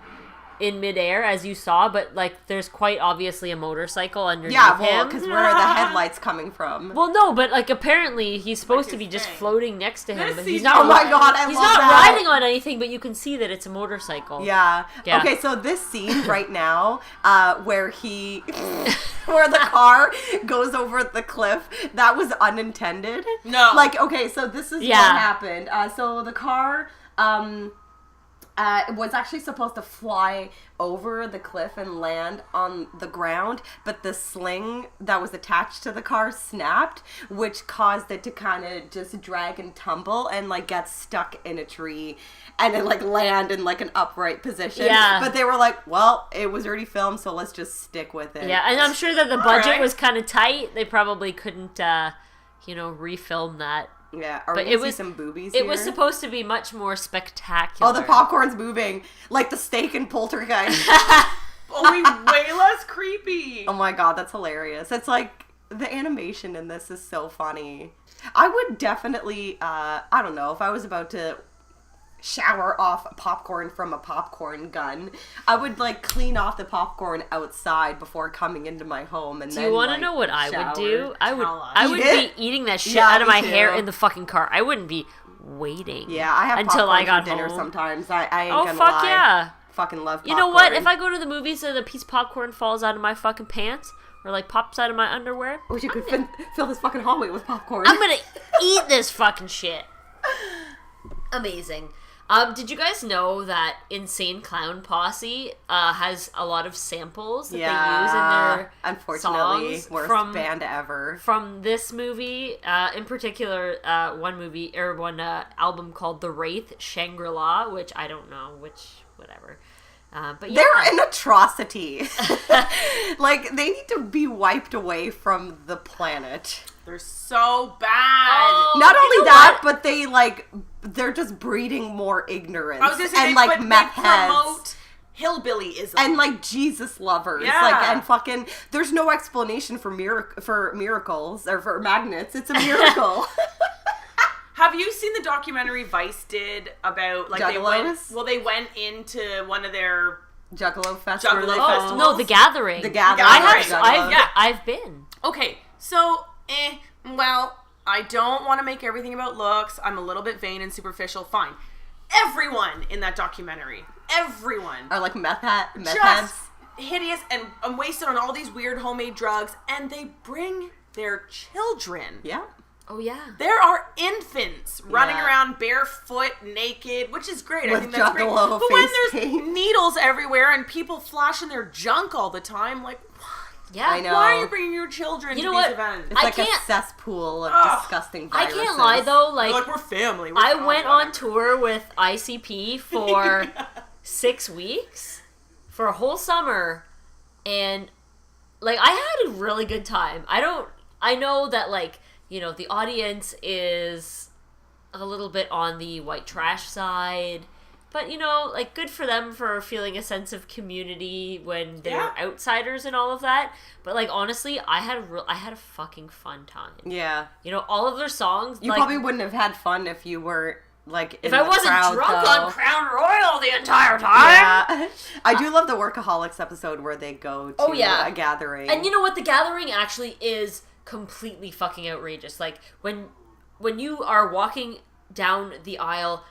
in midair, as you saw, but like there's quite obviously a motorcycle underneath him. Yeah, well, because where are the headlights coming from? Well, no, but like apparently he's supposed to be just floating next to him, but he's not. Oh my god, he's not riding on anything, but you can see that it's a motorcycle. Yeah. Okay, so this scene right now, where the car goes over the cliff, that was unintended. No. Like, okay, so this is what happened. So the car, was actually supposed to fly over the cliff and land on the ground, but the sling that was attached to the car snapped, which caused it to kind of just drag and tumble and like get stuck in a tree and then like land in like an upright position. Yeah. But they were like, well, it was already filmed, so let's just stick with it. Yeah, and I'm sure that the budget was kind of tight. They probably couldn't, refilm that Yeah, are But we it gonna was see some boobies It here? was supposed to be much more spectacular. Oh, the popcorn's moving. Like the steak in Poltergeist. Only way less creepy. Oh my god, that's hilarious. It's like, the animation in this is so funny. I would definitely, I don't know, if I was about to shower off popcorn from a popcorn gun, I would like clean off the popcorn outside before coming into my home. And Do you want to know what I would do? I would Eat be eating that shit Yeah, out of me my hair too. in the fucking car. I wouldn't be waiting. Yeah, I have until popcorn I got for dinner home. sometimes. I ain't Oh gonna fuck lie. yeah! Fucking love popcorn. You know what? If I go to the movies and a piece of popcorn falls out of my fucking pants or like pops out of my underwear, wish you could fill this fucking hallway with popcorn. I'm gonna eat this fucking shit. Amazing. Did you guys know that Insane Clown Posse has a lot of samples that they use in their unfortunately, songs worst band ever. from this movie? In particular, one album called The Wraith Shangri-La, which I don't know, whatever. But yeah. They're an atrocity. Like, they need to be wiped away from the planet. They're so bad. Oh, Not you only know that, what? but they're just breeding more ignorance. I was gonna say, and like they meth heads. promote hillbillyism. And like Jesus lovers, Yeah. like, and fucking, there's no explanation for miracles or for magnets. It's a miracle. Have you seen the documentary Vice did about like Juggalos? they went into one of their Juggalo festival. Juggalo Oh, festivals? no, The Gathering. The Gathering. I've been. Okay, so well, I don't want to make everything about looks. I'm a little bit vain and superficial. Fine. Everyone in that documentary, everyone Are like meth heads. just hideous and wasted on all these weird homemade drugs, and they bring their children. Yeah. Oh yeah. There are infants running Yeah. around barefoot, naked, which is great. I With think that's great. Juggalo But when face there's paint. needles everywhere and people flashing their junk all the time, like, Yeah. I know. why are you bringing your children You to know these what? events? It's I like a can't- cesspool of Ugh. disgusting I viruses. can't lie though, They're like like, we're family. I went on tour with ICP for 6 weeks for a whole summer, and like I had a really good time. I know that, like, you know, the audience is a little bit on the white trash side, but you know, like, good for them for feeling a sense of community when they're Yeah. outsiders and all of that. But like, honestly, I had a fucking fun time. Yeah. You know, all of their songs. You like, probably wouldn't have had fun if you weren't, like, if in I the wasn't crowd, drunk though. on Crown Royal the entire time. Yeah. I do love the Workaholics episode where they go to Oh, yeah. a gathering. And you know what? The Gathering actually is completely fucking outrageous. Like, when you are walking down the aisle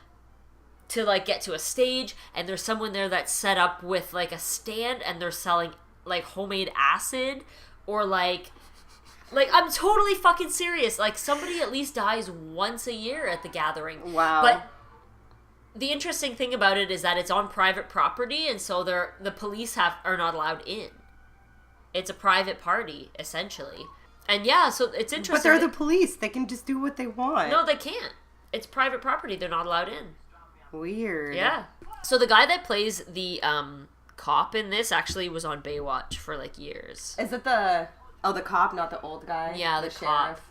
to, like, get to a stage, and there's someone there that's set up with, like, a stand, and they're selling, like, homemade acid, or, like, I'm totally fucking serious. Like, somebody at least dies once a year at the Gathering. Wow. But the interesting thing about it is that it's on private property, and so the police are not allowed in. It's a private party, essentially. And yeah, so it's interesting. But they're the police. They can just do what they want. No, they can't. It's private property. They're not allowed in. Weird. Yeah. So the guy that plays the cop in this actually was on Baywatch for, like, years. Is it the cop, not the old guy? Yeah, the cop. sheriff.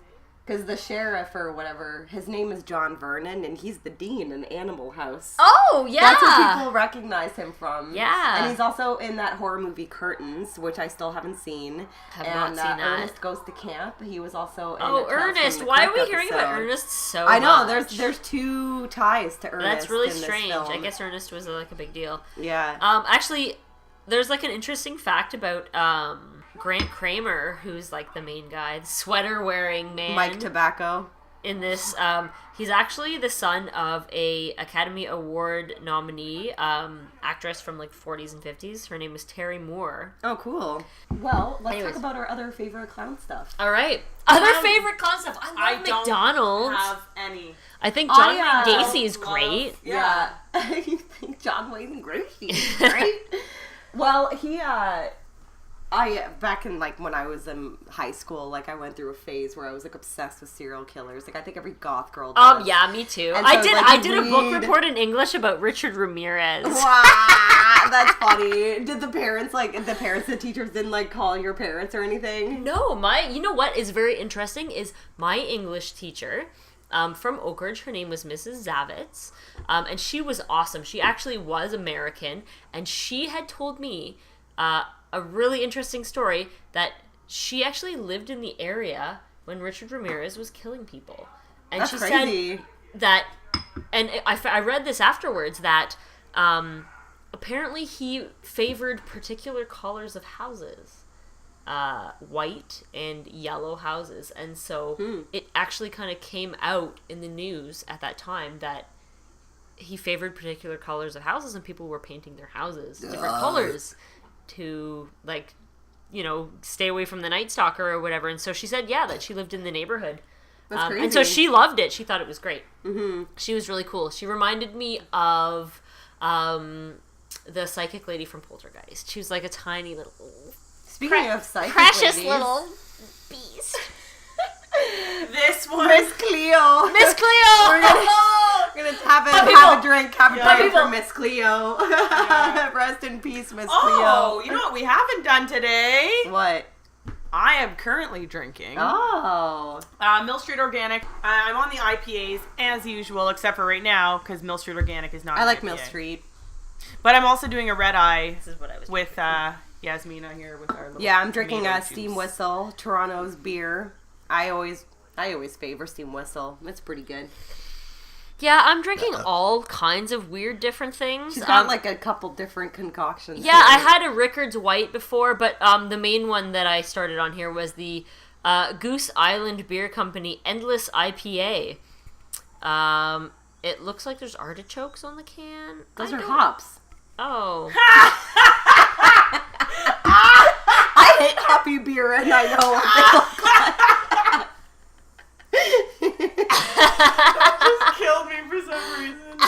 Because the sheriff or whatever, his name is John Vernon, and he's the dean in Animal House. Oh, yeah! That's what people recognize him from. Yeah. And he's also in that horror movie Curtains, which I still haven't seen. Have not seen that. Ernest Goes to Camp. He was also in Oh, a Tales from Ernest! the Why are we Crypt hearing about episode. Ernest so I know, much? there's two ties to Ernest. That's really in this strange. film. I guess Ernest was, like, a big deal. Yeah. Actually, there's, like, an interesting fact about Grant Kramer, who's, like, the main guy, the sweater-wearing man. Mike Tobacco. In this, he's actually the son of a Academy Award nominee actress from, like, 40s and 50s. Her name is Terry Moore. Oh, cool. Well, let's Anyways. talk about our other favorite clown stuff. All right. Other Um, favorite concept. I love McDonald's. Have any? I think John I, Wayne Gacy is great. Yeah. You think John Wayne Gacy is great? Well, back in, like, when I was in high school, like, I went through a phase where I was, like, obsessed with serial killers. Like, I think every goth girl does. Yeah, me too. And I so, did. like, I you did a book read- report in English about Richard Ramirez. Wow, that's funny. Did the parents, the teachers didn't, like, call your parents or anything? No, you know what is very interesting is my English teacher from Oak Ridge. Her name was Mrs. Zavitz, and she was awesome. She actually was American, and she had told me a really interesting story that she actually lived in the area when Richard Ramirez was killing people. And That's she crazy. said that, and I read this afterwards, that apparently he favored particular colors of houses. White and yellow houses. And so it actually kind of came out in the news at that time that he favored particular colors of houses, and people were painting their houses different colors to, like, you know, stay away from the Night Stalker or whatever. And so she said, yeah, that she lived in the neighborhood. That's crazy. And so she loved it. She thought it was great. Mm-hmm. She was really cool. She reminded me of the psychic lady from Poltergeist. She was like a tiny little... Speaking of psychic precious ladies, little beast. This one. Miss Cleo. Miss Cleo! We're gonna have a drink for Miss Cleo. Rest in peace, Miss Oh, Cleo. you know what we haven't done today? What? I am currently drinking Oh. Mill Street Organic. I'm on the IPAs as usual, except for right now, because Mill Street Organic is not I an like IPA. Mill Street. But I'm also doing a red eye This is what I was with Yasmina here with our little Yeah, I'm drinking tomato a Steam juice. Whistle, Toronto's beer. I always favor Steam Whistle. It's pretty good. Yeah, I'm drinking all kinds of weird different things. She's got like a couple different concoctions. Yeah, I had a Rickard's White before, but the main one that I started on here was the Goose Island Beer Company Endless IPA. It looks like there's artichokes on the can. Those are hops. Oh. I hate hoppy beer, and I know what Just killed me for some reason.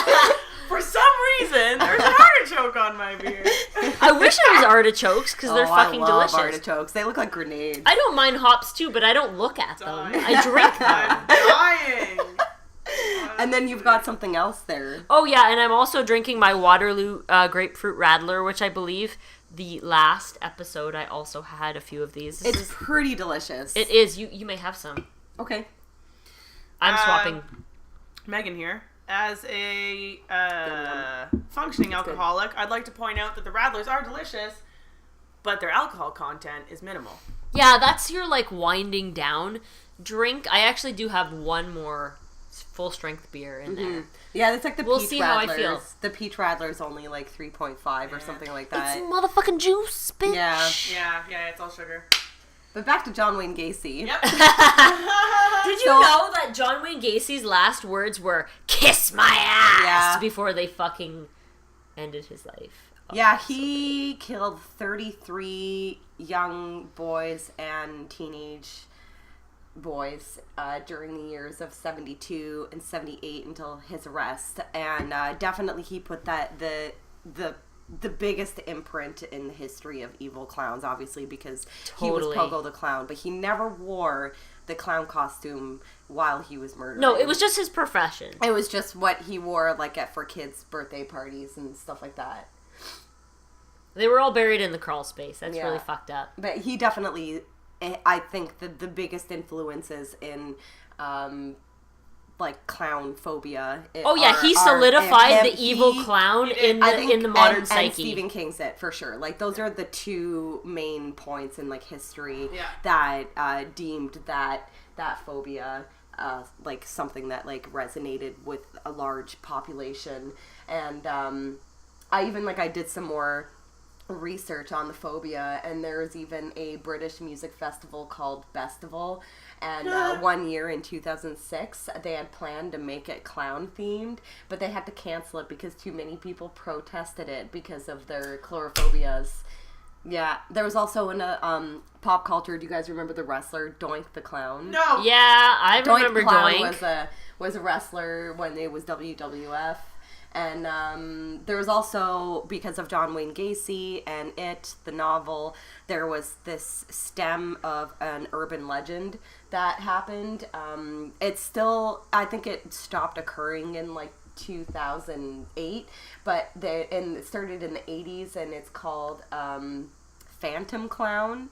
For some reason, there's an artichoke on my beer. I wish it was artichokes, because they're fucking I love delicious. artichokes. They look like grenades. I don't mind hops too, but I don't look at them. Dying. I drink them. I'm dying. And then you've got something else there. Oh yeah, and I'm also drinking my Waterloo Grapefruit Radler, which I believe the last episode I also had a few of these. It's pretty delicious. It is. You may have some. Okay. I'm swapping. Megan here. As a functioning alcoholic, I'd like to point out that the Radlers are delicious, but their alcohol content is minimal. Yeah, that's your like winding down drink. I actually do have one more full strength beer in there. Yeah, it's like the We'll Peach see Radlers. how I feel. The Peach Radler's only like 3.5 or something like that. It's motherfucking juice, bitch. Yeah. Yeah, it's all sugar. But back to John Wayne Gacy. Yep. Did you know that John Wayne Gacy's last words were "kiss my ass" Yeah. before they fucking ended his life? Oh, Yeah, he killed 33 young boys and teenage boys during the years of 72 and 78 until his arrest. And definitely he put that the biggest imprint in the history of evil clowns, obviously, because he was Totally. Pogo the Clown, but he never wore the clown costume while he was murdered. No, it was just his profession. It was just what he wore, like, for kids' birthday parties and stuff like that. They were all buried in the crawl space. That's Yeah. really fucked up. But he definitely, I think, the biggest influences in, like, clown phobia. Oh yeah, he solidified the evil clown in the modern psyche. And Stephen King's it, for sure. Like, those are the two main points in, like, history Yeah. that deemed that phobia like something that like resonated with a large population. And I even I did some more research on the phobia, and there's even a British music festival called Festival, and 1 year in 2006 they had planned to make it clown themed, but they had to cancel it because too many people protested it because of their chlorophobia. Yeah, there was also in a pop culture. Do you guys remember the wrestler Doink the Clown? No. Yeah, I remember Clown Doink. was a wrestler when it was WWF. And there was also, because of John Wayne Gacy and It, the novel, there was this stem of an urban legend that happened. It's still, I think it stopped occurring in 2008, but it started in the 80s, and it's called Phantom Clown.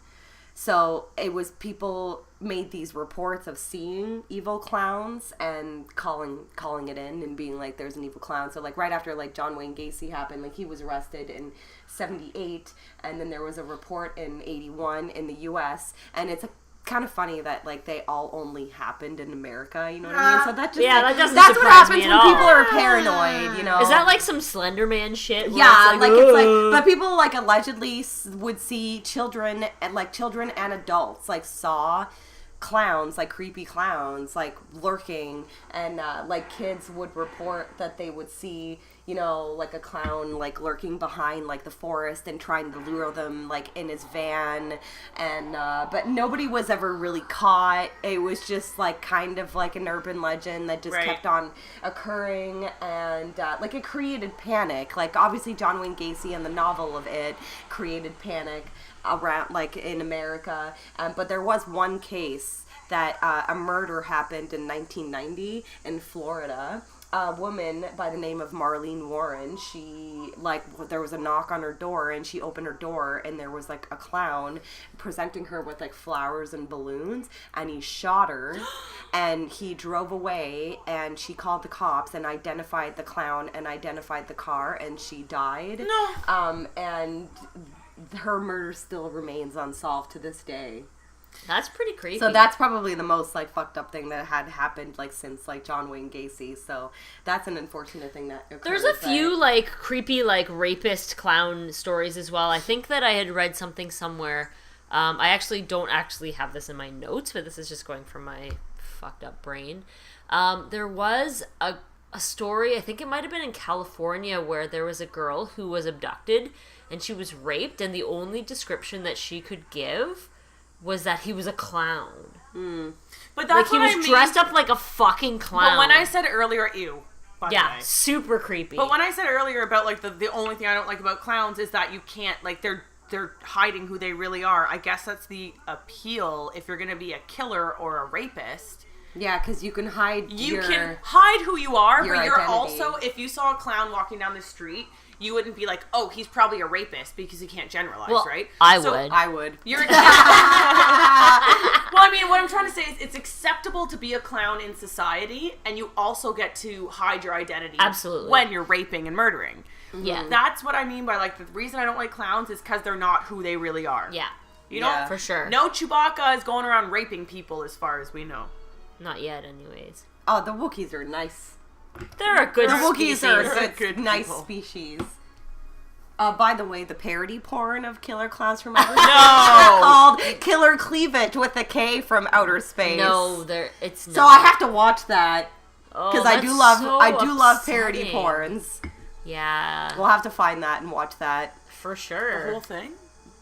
So it was people made these reports of seeing evil clowns and calling it in and being like, there's an evil clown. So like right after like John Wayne Gacy happened, like he was arrested in 1978, and then there was a report in 1981 in the U.S. and it's kind of funny that like they all only happened in America, you know what I mean? So that just that doesn't that's surprise what happens me at when all. people are paranoid, you know. Is that like some Slender Man shit? Where Yeah, it's like it's like, "Ugh." but people like allegedly would see children and adults like saw clowns, like creepy clowns, like lurking, and like kids would report that they would see, you know, like a clown like lurking behind like the forest and trying to lure them like in his van, and but nobody was ever really caught. It was just like kind of like an urban legend that just kept on occurring, and like it created panic. Like obviously John Wayne Gacy and the novel of it created panic around like in America, but there was one case that a murder happened in 1990 in Florida. A woman by the name of Marlene Warren, she like there was a knock on her door and she opened her door and there was like a clown presenting her with like flowers and balloons, and he shot her and he drove away, and she called the cops and identified the clown and identified the car, and she died. And her murder still remains unsolved to this day. That's pretty creepy. So that's probably the most like fucked up thing that had happened like since like John Wayne Gacy. So that's an unfortunate thing that occurred. There's a few like creepy like rapist clown stories as well. I think that I had read something somewhere. I actually don't actually have this in my notes, but this is just going from my fucked up brain. There was a story, I think it might have been in California, where there was a girl who was abducted and she was raped, and the only description that she could give was that he was a clown. But that's like he was dressed up like a fucking clown. But when I said earlier, ew. By the way. Super creepy. But when I said earlier about like the only thing I don't like about clowns is that you can't like they're hiding who they really are. I guess that's the appeal if you're gonna be a killer or a rapist. Yeah, because you can hide. You can hide who you are, but you're identity. also, if you saw a clown walking down the street, you wouldn't be like, oh, he's probably a rapist, because you can't generalize, right? I would. You're well, I mean, what I'm trying to say is it's acceptable to be a clown in society, and you also get to hide your identity. Absolutely. When you're raping and murdering. Yeah. That's what I mean by, like, the reason I don't like clowns is because they're not who they really are. Yeah. You know? For sure. No Chewbacca is going around raping people as far as we know. Not yet, anyways. Oh, the Wookiees are nice. They're a good The species. Wookiees are a good nice people. species. By the way, the parody porn of Killer Clowns from Outer Space No! called Killer Cleavage with a K from Outer Space. No, it's not. So I have to watch that because I do that's love so parody upsetting. porns. Yeah. We'll have to find that and watch that. For The sure. whole thing?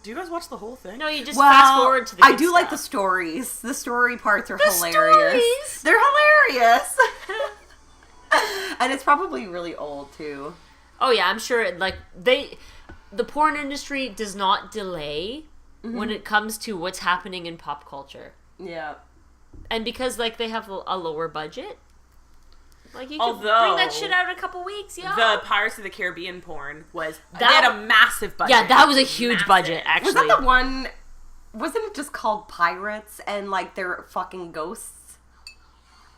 Do you guys watch the whole thing? No, you just fast forward to the I good do like the stuff. stories. The story parts are The hilarious. stories? They're hilarious. And it's probably really old too. Oh yeah, I'm sure. Like the porn industry does not delay when it comes to what's happening in pop culture, Yeah. and because like they have a lower budget, like you can Although, bring that shit out in a couple weeks. Yeah. The Pirates of the Caribbean porn was... That- they had a massive budget. Yeah, that was a huge Massive. budget. Actually, Was that the one? Wasn't it just called Pirates and like they're fucking ghosts?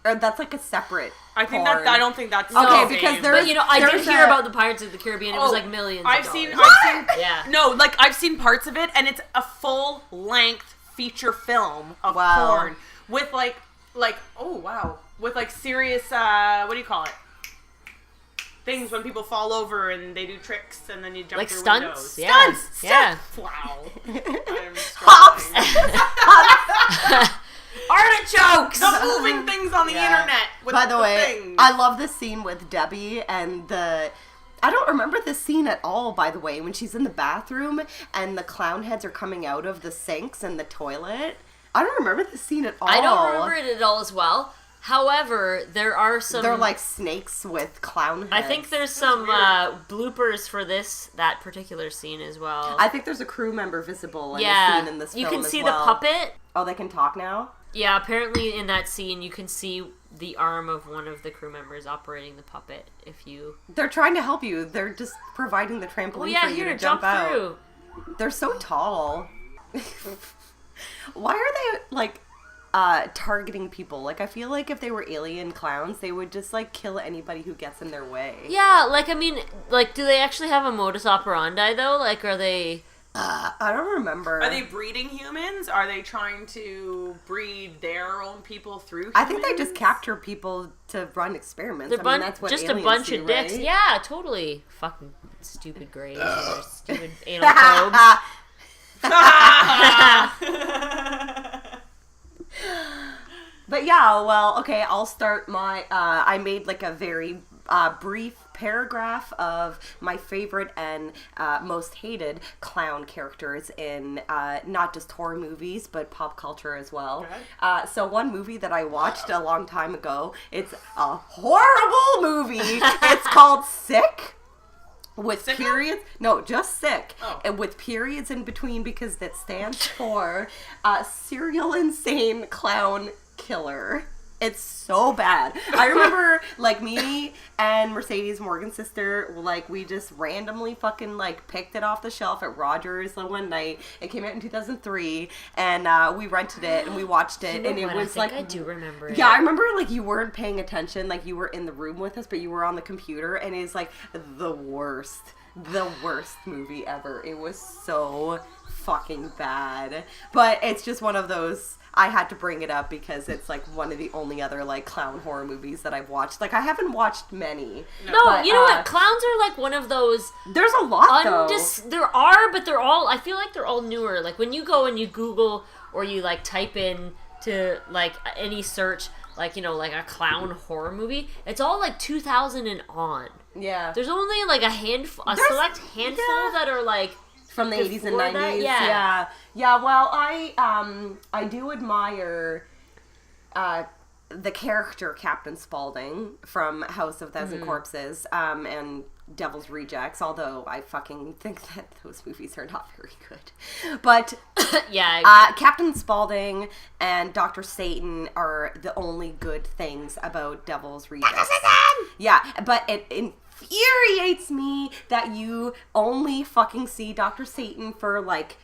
Or that's like a separate. I think porn. I don't think that's Okay, the because same. there's- But you know, I did there's hear a- about the Pirates of the Caribbean. It was like millions. I've of seen. dollars. Yeah. No, like I've seen parts of it, and it's a full length feature film of Wow. porn with like oh wow, with like serious what do you call it? Things when people fall over and they do tricks and then you jump Like through stunts? windows. Yeah. Stunts. Yeah. Wow. I'm Hops. struggling. Artichokes. The moving things on the Yeah. internet. With By the way, things. I love this scene with Debbie and the. I don't remember this scene at all, by the way, when she's in the bathroom and the clown heads are coming out of the sinks and the toilet. I don't remember this scene at all. I don't remember it at all as well. However, there are some. They're like snakes with clown heads. I think there's some bloopers for that particular scene as well. I think there's a crew member visible in the yeah, scene in this you film can as see well. the puppet. Oh, they can talk now? Yeah, apparently in that scene you can see the arm of one of the crew members operating the puppet. If you. They're trying to help you. They're just providing the trampoline Oh yeah, for you here, to jump out. through. They're so tall. Why are they, like, targeting people? Like, I feel like if they were alien clowns, they would just, like, kill anybody who gets in their way. Yeah, like, I mean, like, do they actually have a modus operandi, though? Like, are they... I don't remember. Are they breeding humans? Are they trying to breed their own people through humans? I think they just capture people to run experiments. They're that's what just a aliens bunch do, of dicks. right? Yeah, totally. Fucking stupid grays and their stupid anal probes. But yeah, well, okay, I'll start my, I made like a very brief paragraph of my favorite and most hated clown characters in not just horror movies, but pop culture as well. Okay. So one movie that I watched a long time ago, it's a horrible movie. It's called Sick. With Sicko? periods, no, just sick, Oh. and with periods in between because that stands for serial insane clown killer. It's so bad. I remember, like, me and Mercedes, Morgan's sister, like, we just randomly fucking, like, picked it off the shelf at Rogers one night. It came out in 2003, and we rented it, and we watched it, and it was, I do remember it. Yeah, I remember, like, you weren't paying attention, like, you were in the room with us, but you were on the computer, and it's, like, the worst movie ever. It was so fucking bad. But it's just one of those... I had to bring it up because it's like one of the only other like clown horror movies that I've watched. Like I haven't watched many. No, but, you know what? Clowns are like one of those. There's a lot though. There are, but they're all. I feel like they're all newer. Like when you go and you Google or you like type in to like any search, like you know, like a clown horror movie, it's all like 2000 and on. Yeah. There's only like a select handful that are like. From the 80s and 90s. That, yeah. Yeah, well, I do admire the character Captain Spaulding from House of Thousand Corpses and Devil's Rejects, although I fucking think that those movies are not very good. But yeah, Captain Spaulding and Dr. Satan are the only good things about Devil's Rejects. Yeah, but it infuriates me that you only fucking see Dr. Satan for like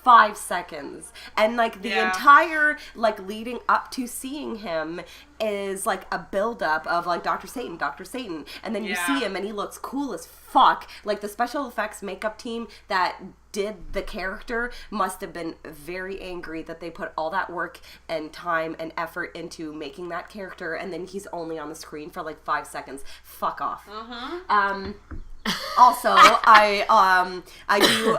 5 seconds, and like the entire like leading up to seeing him is like a build-up of like Dr. Satan, and then you see him and he looks cool as fuck. Like the special effects makeup team that did the character must have been very angry that they put all that work and time and effort into making that character, and then he's only on the screen for like 5 seconds. Fuck off. Also, I do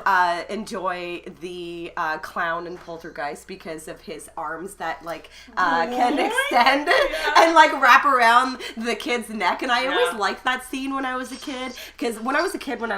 enjoy the clown in Poltergeist because of his arms that like can extend and like wrap around the kid's neck, and I always liked that scene when I was a kid, because when I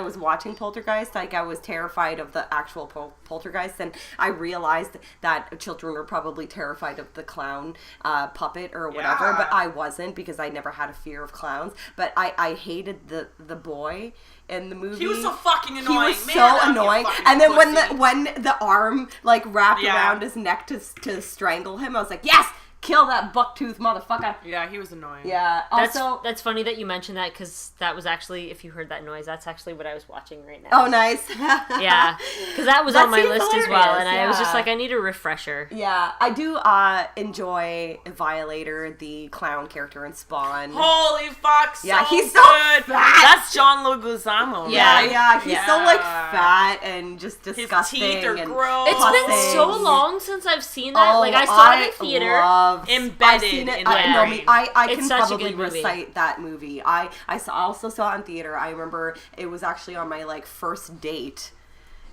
was watching Poltergeist, like I was terrified of the actual Poltergeist, and I realized that children were probably terrified of the clown puppet or whatever, but I wasn't, because I never had a fear of clowns. But I hated the boy in the movie. He was so fucking annoying. He was Man, so annoying. And then pussy. when the arm like wrapped around his neck to strangle him, I was like, yes, kill that bucktooth motherfucker. Yeah, he was annoying. Yeah. Also, that's funny that you mentioned that, because that was actually, if you heard that noise, that's actually what I was watching right now. oh, nice. Yeah, because that was on my seems list as well, and hilarious, I was just like, I need a refresher. Yeah, I do enjoy Violator, the clown character in Spawn. Holy fuck, so Yeah, he's so good. fat. That's John Leguizamo, Yeah. right? Yeah, he's so like fat and just His disgusting. teeth are and gross. It's been pussy. so long since I've seen that. Oh, like I saw it in theater. Embedded I've seen it. in I my brain. can It's such a probably good movie. recite that movie. I also saw it in theater. I remember it was actually on my like first date,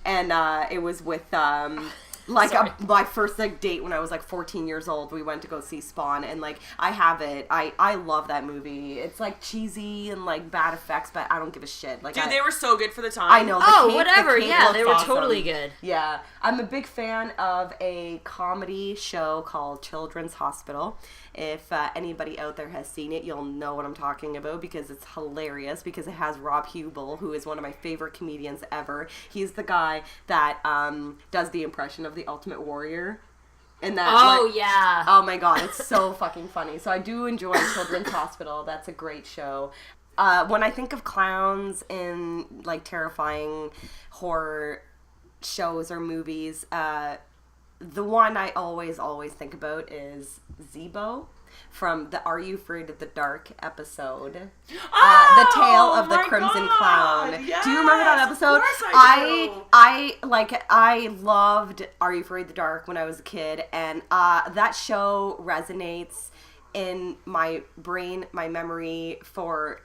and it was with my first like date when I was like 14 years old. We went to go see Spawn, and like I have it. I love that movie. It's like cheesy and like bad effects, but I don't give a shit. Like, Dude, they were so good for the time. I know. Oh, the whatever. cake Yeah, looks they were awesome. totally good. Yeah, I'm a big fan of a comedy show called Children's Hospital. If anybody out there has seen it, you'll know what I'm talking about, because it's hilarious, because it has Rob Hubel, who is one of my favorite comedians ever. He's the guy that does the impression of the Ultimate Warrior. And that, Yeah. Oh my god, it's so fucking funny. So I do enjoy Children's Hospital. That's a great show. When I think of clowns in like terrifying horror shows or movies, the one I always think about is Zebo from the Are You Afraid of the Dark episode. The Tale of the Crimson Clown. Yes, do you remember that episode? Of course I do. I loved Are You Afraid of the Dark when I was a kid, and that show resonates in my brain, my memory for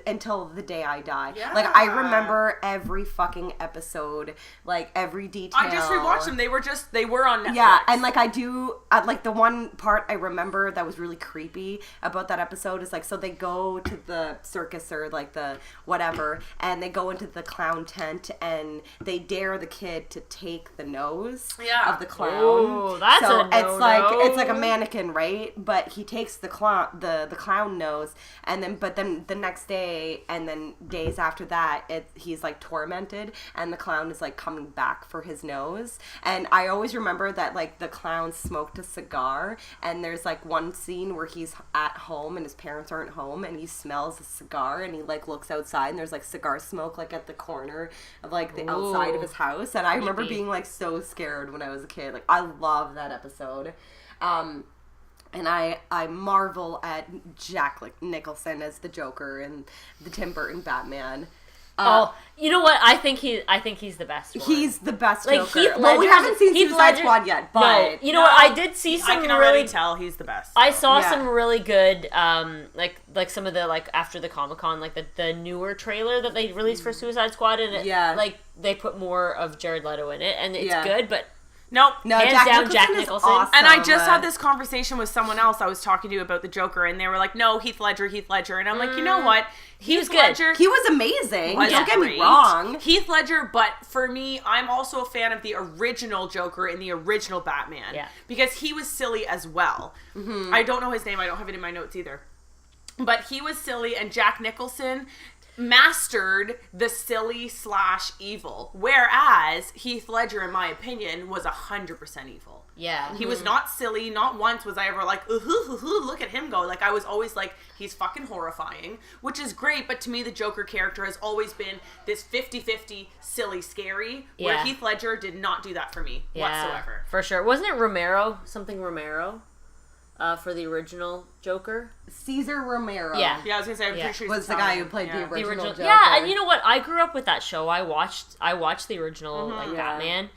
until the day I die. Yeah. Like, I remember every fucking episode, like every detail. I just rewatched them. They were on Netflix. Yeah, and like I do, like the one part I remember that was really creepy about that episode is like, so they go to the circus or like the whatever, and they go into the clown tent and they dare the kid to take the nose of the clown. Oh, that's so a no-no. it's like a mannequin, right? But he takes the clown the clown nose, and then the next day and then days after that, he's like tormented, and the clown is like coming back for his nose. And I always remember that like the clown smoked a cigar, and there's like one scene where he's at home and his parents aren't home, and he smells a cigar, and he like looks outside and there's like cigar smoke like at the corner of like the outside of his house. And I remember being like so scared when I was a kid. Like, I love that episode. And I marvel at Jack Nicholson as the Joker and the Tim Burton Batman. You know what? I think he's the best one. He's the best Like, Joker. Heath Well, we Ledger's- haven't seen Heath Suicide Ledger- Squad yet, but No, you know what? I did see some I can really already tell he's the best. I saw Yeah. some really good, like some of the, like, after the Comic-Con, like, the newer trailer that they released for Suicide Squad, and it, Yeah. like, they put more of Jared Leto in it, and it's Yeah. good, but Nope. no, hands down, Jack is Nicholson. awesome. And I just had this conversation with someone else I was talking to about the Joker, and they were like, no, Heath Ledger. And I'm like, you know what? He was Heath good. Ledger He was amazing. was Don't get me great. wrong. Heath Ledger, but for me, I'm also a fan of the original Joker in the original Batman. Yeah. Because he was silly as well. Mm-hmm. I don't know his name. I don't have it in my notes either. But he was silly, and Jack Nicholson mastered the silly / evil. Whereas Heath Ledger, in my opinion, was 100% evil. yeah. He was not silly. Not once was I ever like, look at him go. Like, I was always like, he's fucking horrifying, which is great. But to me, the Joker character has always been this 50-50 silly, scary, where Yeah. Heath Ledger did not do that for me whatsoever. For sure. Wasn't it Romero? For the original Joker? Caesar Romero. Yeah. Yeah, I was gonna say, I'm pretty sure he's Was the guy who Italian. played Yeah. the original Joker. Yeah, and you know what? I grew up with that show. I watched the original like Yeah. Batman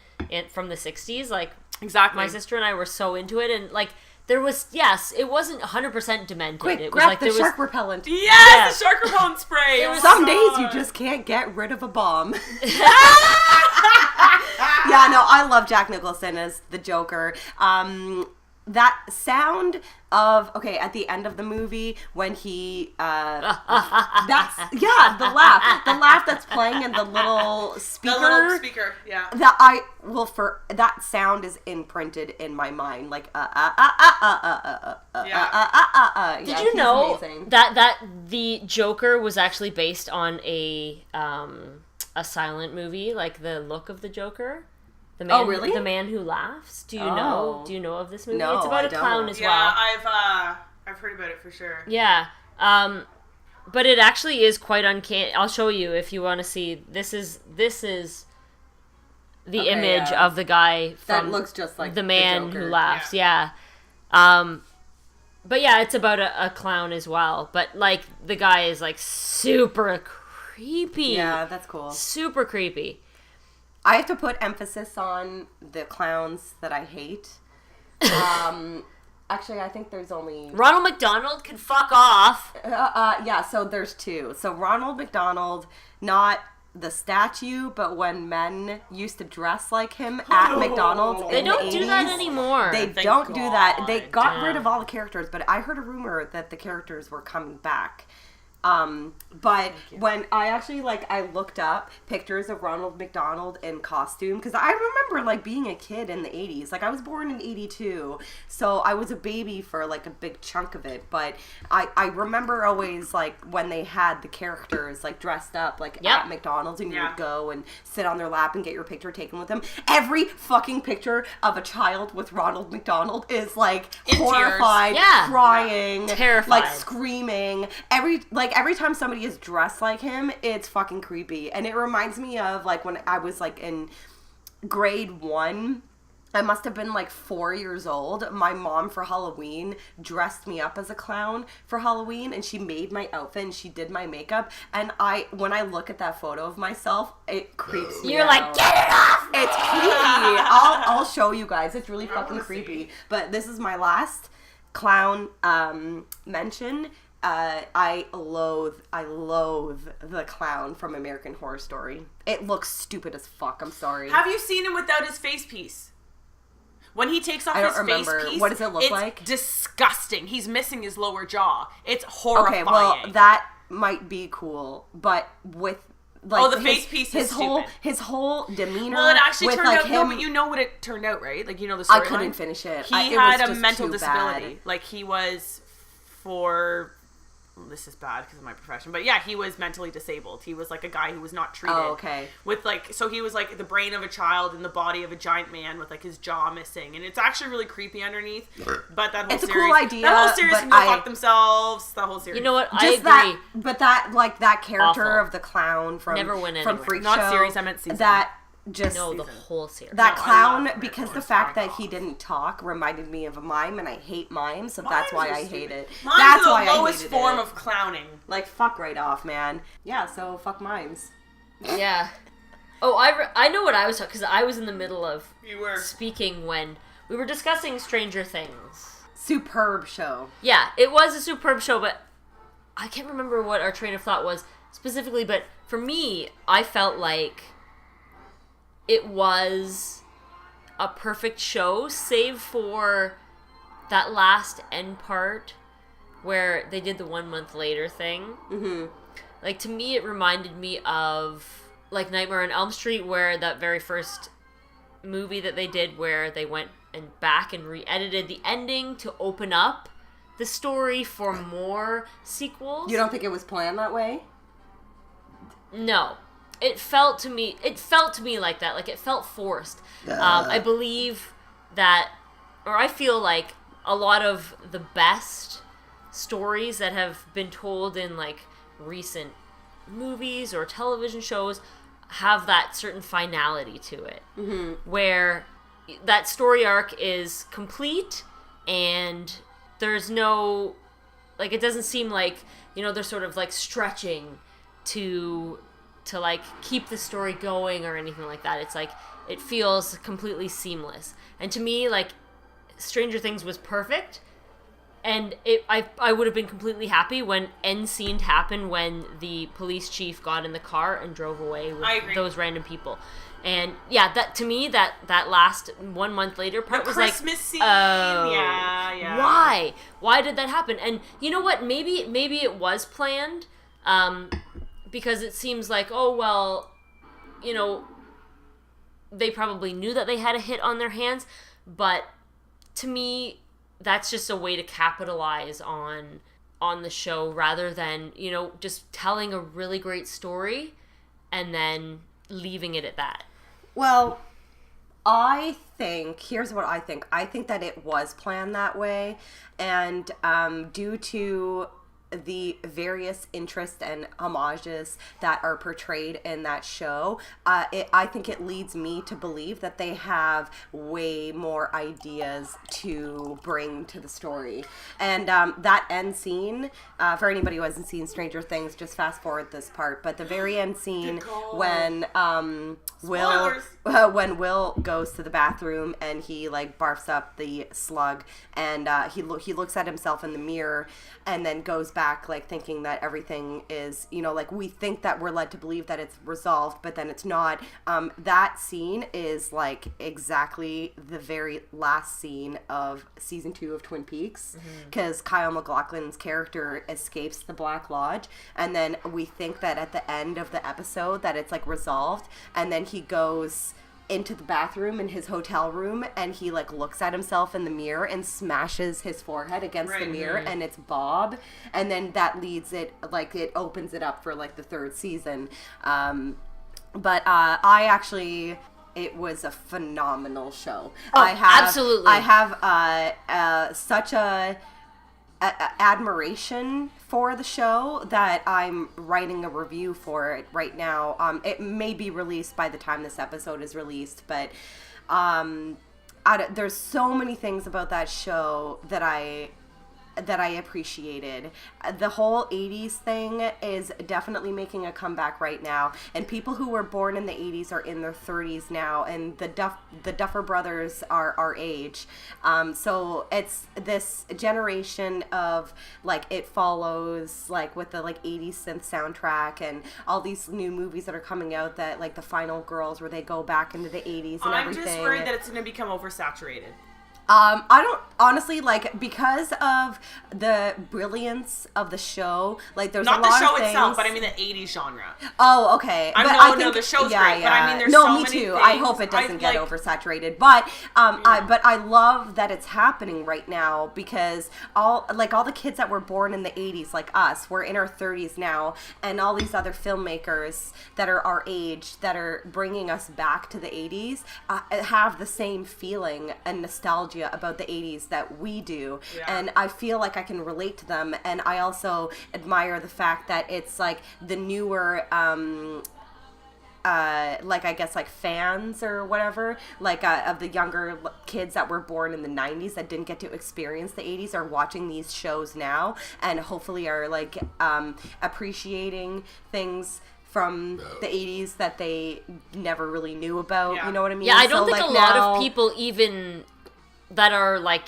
from the 60s. Like, Exactly. my sister and I were so into it, and like there was it wasn't 100% demented. Quick, it was grab like the there shark was repellent. Yes, Yeah. the shark repellent spray. Oh my Some days you God. just can't get rid of a bomb. Yeah, no, I love Jack Nicholson as the Joker. That sound of, at the end of the movie when he that's the laugh that's playing in the little speaker. The little speaker, yeah. That sound is imprinted in my mind, like Did you know that the Joker was actually based on a silent movie, like the look of the Joker? The man, really? The Man Who Laughs. Do you know? Do you know of this movie? No, It's about I a clown don't. as Yeah, well. I've heard about it for sure. Yeah. But it actually is quite uncanny. I'll show you if you want to see. This is the image of the guy from that looks just like the Man Joker. Who Laughs. Yeah. But yeah, it's about a clown as well. But like the guy is like super creepy. Yeah, that's cool. Super creepy. I have to put emphasis on the clowns that I hate. Actually, I think there's only... Ronald McDonald can fuck off. Yeah, so there's two. So Ronald McDonald, not the statue, but when men used to dress like him at McDonald's They in the don't do that 80s, anymore. They Thank don't do that. They God. got Yeah. rid of all the characters, but I heard a rumor that the characters were coming back. But when I actually, I looked up pictures of Ronald McDonald in costume, because I remember, being a kid in the 80s. I was born in 82, so I was a baby for, a big chunk of it. But I remember always, when they had the characters, dressed up, at McDonald's, and you would go and sit on their lap and get your picture taken with them. Every fucking picture of a child with Ronald McDonald is, horrified, crying, Terrified. screaming. Every time somebody is dressed like him, it's fucking creepy. And it reminds me of when I was in grade 1 I must have been like 4 years old. My mom for Halloween dressed me up as a clown for Halloween, and she made my outfit and she did my makeup. And when I look at that photo of myself, it creeps me out. You're like, get it off! It's creepy. I'll show you guys. It's really fucking creepy. But this is my last clown mention. I loathe the clown from American Horror Story. It looks stupid as fuck. I'm sorry. Have you seen him without his face piece? When he takes off his face piece, what does it look like? It's disgusting. He's missing his lower jaw. It's horrifying. Okay, well, that might be cool, but with like the face piece is stupid. His whole demeanor. Well, it actually turned out. No, but you know what it turned out, right? Like, you know the storyline. I couldn't finish it. He had a mental disability. Like, he was this is bad because of my profession, but yeah, he was mentally disabled. He was like a guy who was not treated. Oh, okay. With like, so he was like the brain of a child in the body of a giant man with like his jaw missing, and it's actually really creepy underneath. But that whole it's series, a cool idea. That whole series can go fuck themselves. The whole series. You know what? Just I agree. That character Awful. of the clown from Never went from anywhere. Freak Not Show. series, I meant season. That just No, the whole series. that No, I clown, love because it. the fact that he didn't talk reminded me of a mime, and I hate mimes, so that's why I hate it. Mimes That's are why the I lowest hated form it. of clowning. Like, fuck right off, man. Yeah, so fuck mimes. Yeah. Oh, I know what I was talking, because I was in the middle of You were. speaking when we were discussing Stranger Things. Superb show. Yeah, it was a superb show, but I can't remember what our train of thought was specifically, but for me, I felt like it was a perfect show, save for that last end part where they did the 1 month later thing. Mm-hmm. Like, to me, it reminded me of, like, Nightmare on Elm Street, where that very first movie that they did where they went back and re-edited the ending to open up the story for more sequels. You don't think it was planned that way? No. It felt to me like that. Like, it felt forced. I believe that, or I feel like a lot of the best stories that have been told in, like, recent movies or television shows have that certain finality to it. Mm-hmm. Where that story arc is complete and there's no, like, it doesn't seem like, you know, they're sort of, like, stretching to like keep the story going or anything like that. It's like it feels completely seamless. And to me, like, Stranger Things was perfect, and I would have been completely happy when end scene happened when the police chief got in the car and drove away with those random people. And yeah, that to me that last 1 month later part was like Christmas scene. Oh, yeah. Why did that happen? And you know what? Maybe it was planned. Because it seems like, oh, well, you know, they probably knew that they had a hit on their hands, but to me, that's just a way to capitalize on the show rather than, you know, just telling a really great story and then leaving it at that. Well, here's what I think. I think that it was planned that way, and due to the various interests and homages that are portrayed in that show, I think it leads me to believe that they have way more ideas to bring to the story. And that end scene, for anybody who hasn't seen Stranger Things, just fast forward this part, but the very end scene when Will goes to the bathroom and he, like, barfs up the slug, and he looks at himself in the mirror and then goes back, like, thinking that everything is, you know, like, we think that we're led to believe that it's resolved, but then it's not. That scene is, like, exactly the very last scene of season 2 of Twin Peaks, because Kyle MacLachlan's character escapes the Black Lodge, and then we think that at the end of the episode that it's, like, resolved, and then he goes into the bathroom in his hotel room and he, like, looks at himself in the mirror and smashes his forehead against the mirror, and it's Bob, and then that leads it, like, it opens it up for, like, the 3rd season. But it was a phenomenal show. Absolutely. I have such a admiration for the show that I'm writing a review for it right now. It may be released by the time this episode is released, but I there's so many things about that show that I appreciated. The whole 80s thing is definitely making a comeback right now, and people who were born in the 80s are in their 30s now, and the Duffer Brothers are our age. So it's this generation of like It Follows, like with the like 80s synth soundtrack, and all these new movies that are coming out, that like The Final Girls, where they go back into the 80s and everything. I'm just worried that it's going to become oversaturated. I don't honestly, like, because of the brilliance of the show, like there's not a lot the show of things. itself, but I mean the 80s genre. Oh, okay. I think the show's great, but I mean there's so many me too. things. I hope it doesn't get oversaturated, but I love that it's happening right now, because all the kids that were born in the 80s, like us, we're in our 30s now, and all these other filmmakers that are our age that are bringing us back to the 80s have the same feeling and nostalgia about the 80s that we do, and I feel like I can relate to them. And I also admire the fact that it's like the newer like I guess like fans or whatever, like of the younger kids that were born in the 90s that didn't get to experience the 80s are watching these shows now, and hopefully are like appreciating things from the 80s that they never really knew about. You know what I mean? Yeah, I don't think a lot of people even that are like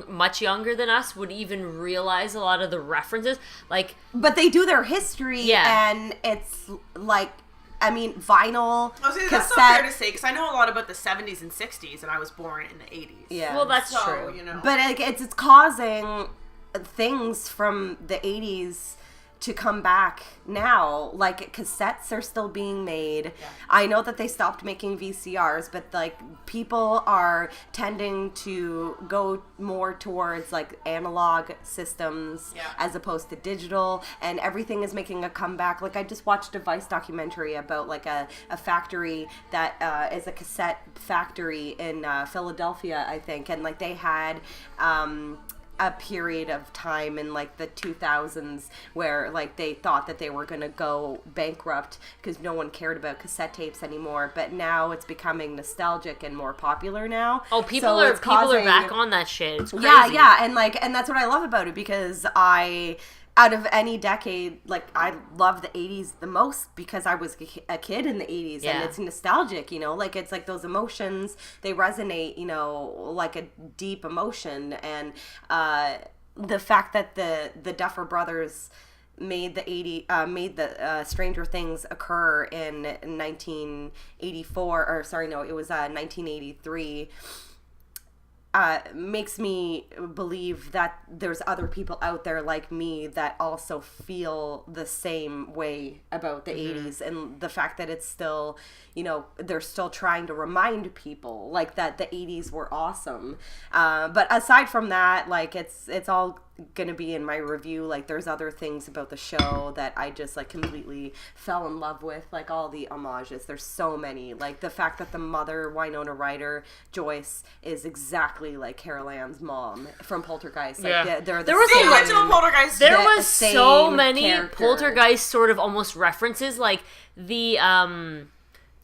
much younger than us would even realize a lot of the references, like, but they do their history, and it's like, I mean, vinyl, cassette. That's not fair to say, because I know a lot about the 70s and 60s, and I was born in the 80s. Yeah, well, that's true. You know, but it's causing things from the 80s to come back now. Like, cassettes are still being made. I know that they stopped making VCRs, but like people are tending to go more towards like analog systems as opposed to digital, and everything is making a comeback. Like, I just watched a Vice documentary about like a factory that is a cassette factory in Philadelphia, I think, and like they had a period of time in like the 2000s where like they thought that they were going to go bankrupt because no one cared about cassette tapes anymore, but now it's becoming nostalgic and more popular now. People are back on that shit. It's crazy. And that's what I love about it, because out of any decade, like, I love the 80s the most because I was a kid in the 80s, and it's nostalgic, you know, like, it's like those emotions, they resonate, you know, like a deep emotion. And the fact that the Duffer Brothers made the Stranger Things occur in 1984, or sorry, no, it was 1983, makes me believe that there's other people out there like me that also feel the same way about the 80s, and the fact that it's still, you know, they're still trying to remind people like that the 80s were awesome. But aside from that, like, it's all gonna be in my review. Like, there's other things about the show that I just like completely fell in love with, like all the homages. There's so many, like the fact that the mother, Winona Ryder, Joyce, is exactly like Carol Ann's mom from Poltergeist. Like, there was the original Poltergeist. There was so many Poltergeist sort of almost references, like the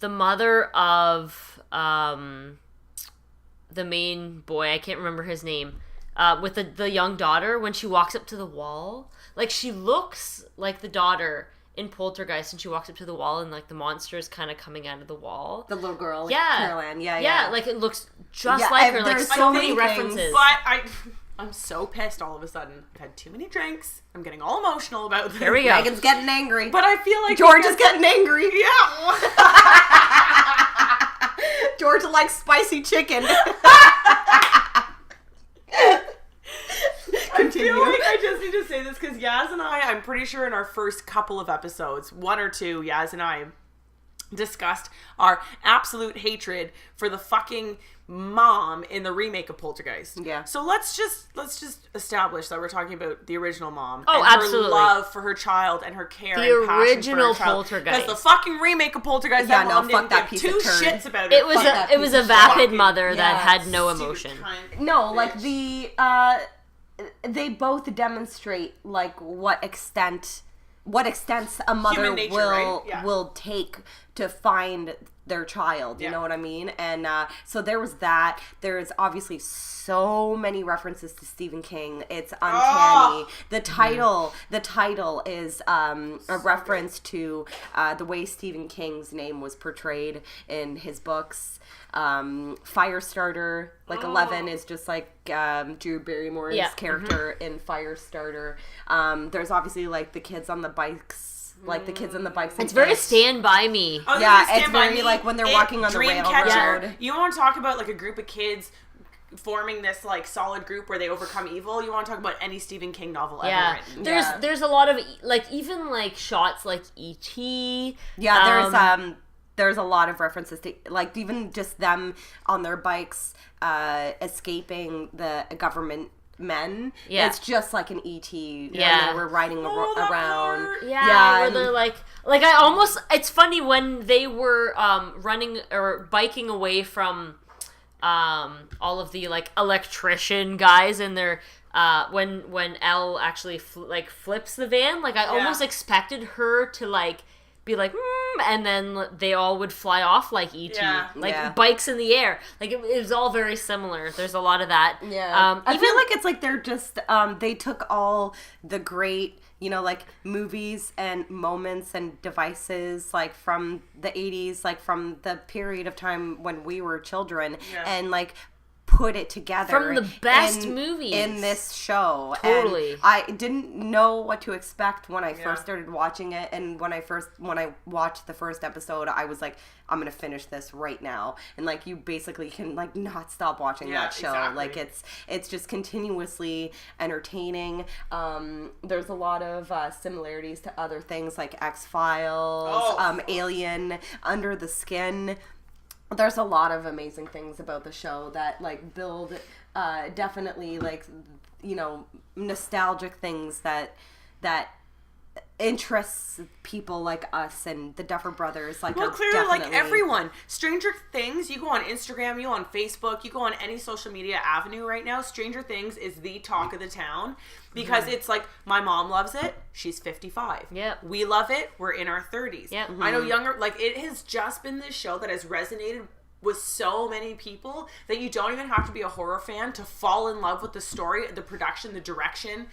mother of the main boy, I can't remember his name, with the young daughter, when she walks up to the wall, like, she looks like the daughter in Poltergeist, and she walks up to the wall, and like the monster is kind of coming out of the wall. The little girl, like Carol Ann, like it looks just like her. Like, so many references. But I'm so pissed all of a sudden. I've had too many drinks. I'm getting all emotional about this. Here we go. Megan's getting angry. But I feel like George is getting angry. Yeah. George likes spicy chicken. I feel like I just need to say this because Yaz and I'm pretty sure in our first couple of episodes, one or two, Yaz and I discussed our absolute hatred for the fucking mom in the remake of Poltergeist. Yeah. So let's just establish that we're talking about the original mom. Oh, and absolutely. Her love for her child and her care the and passion original for her child. Poltergeist. Because the fucking remake of Poltergeist, that mom didn't give two shits about it. It was a vapid mother that had no emotion. No, like they both demonstrate like what extents a mother nature, will take to find their child, you know what I mean? And so there was that. There's obviously so many references to Stephen King. It's uncanny. The title is a reference to the way Stephen King's name was portrayed in his books. Firestarter, 11 is just like Drew Barrymore's character in Firestarter. There's obviously like the kids on the bikes. Like the kids on the bikes. It's very Stand By Me. Oh, yeah, it's very like when they're walking on the railroad. You want to talk about like a group of kids forming this like solid group where they overcome evil? You want to talk about any Stephen King novel ever written? There's a lot of like even like shots like E.T. Yeah, there's a lot of references to like even just them on their bikes escaping the government men. Yeah. It's just like an E.T. Yeah. They were riding around. Yeah, where they're like I almost, it's funny when they were running or biking away from all of the like electrician guys and their when Elle actually flips the van, like I almost expected her to like be like and then they all would fly off like E.T. Bikes in the air, like it was all very similar. There's a lot of that. I feel like it's like they're just they took all the great like movies and moments and devices like from the 80s, like from the period of time when we were children, and like put it together from the best movies in this show. Totally. And I didn't know what to expect when I first started watching it, and when I watched the first episode, I was like, I'm gonna finish this right now. And like you basically can like not stop watching that show. Exactly. Like it's just continuously entertaining. There's a lot of similarities to other things like X-Files, Alien, Under the Skin. There's a lot of amazing things about the show that like build definitely like nostalgic things that interests people like us and the Duffer Brothers. Like, well, clearly, like everyone. Stranger Things, you go on Instagram, you go on Facebook, you go on any social media avenue right now, Stranger Things is the talk of the town because it's like, my mom loves it, she's 55. Yeah. We love it, we're in our 30s. Yeah. I know younger, like it has just been this show that has resonated with so many people that you don't even have to be a horror fan to fall in love with the story, the production, the direction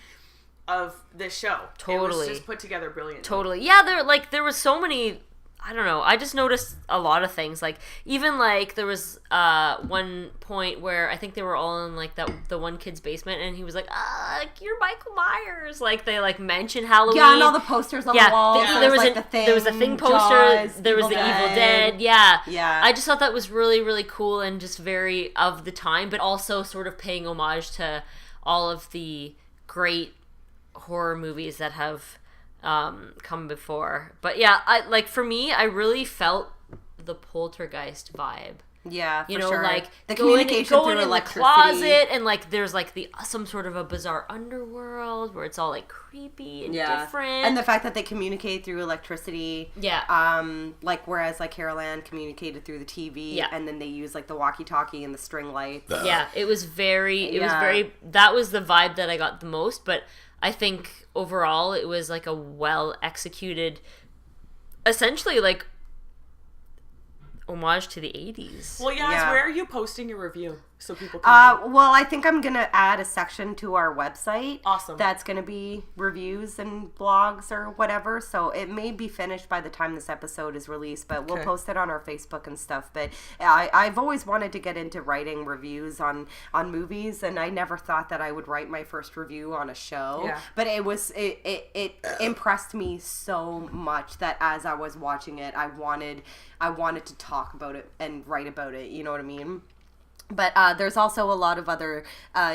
of this show. Totally. It was just put together brilliantly. Totally. Yeah, there was so many, I don't know, I just noticed a lot of things. Like, even, like, there was one point where I think they were all in, like, the one kid's basement, and he was like, you're Michael Myers. Like, they, like, mentioned Halloween. Yeah, and all the posters on the wall. There was a Thing poster. Jaws, there was the Evil Dead. Yeah. Yeah. I just thought that was really, really cool and just very of the time, but also sort of paying homage to all of the great horror movies that have come before. But yeah, for me, I really felt the Poltergeist vibe. Yeah, for sure. Like the going through in electricity. The closet, and like there's like some sort of a bizarre underworld where it's all like creepy and different. And the fact that they communicate through electricity. Yeah. Like whereas like Carol Ann communicated through the TV, and then they use like the walkie-talkie and the string lights. Yeah, it was very. That was the vibe that I got the most, but I think overall it was like a well executed, essentially like homage to the 80s. Well, where are you posting your review so people can well, I think I'm gonna add a section to our website. Awesome. That's gonna be reviews and blogs or whatever, so it may be finished by the time this episode is released, but we'll post it on our Facebook and stuff. But I've always wanted to get into writing reviews on movies, and I never thought that I would write my first review on a show. But it impressed me so much that as I was watching it, I wanted to talk about it and write about it, you know what I mean? But there's also a lot of other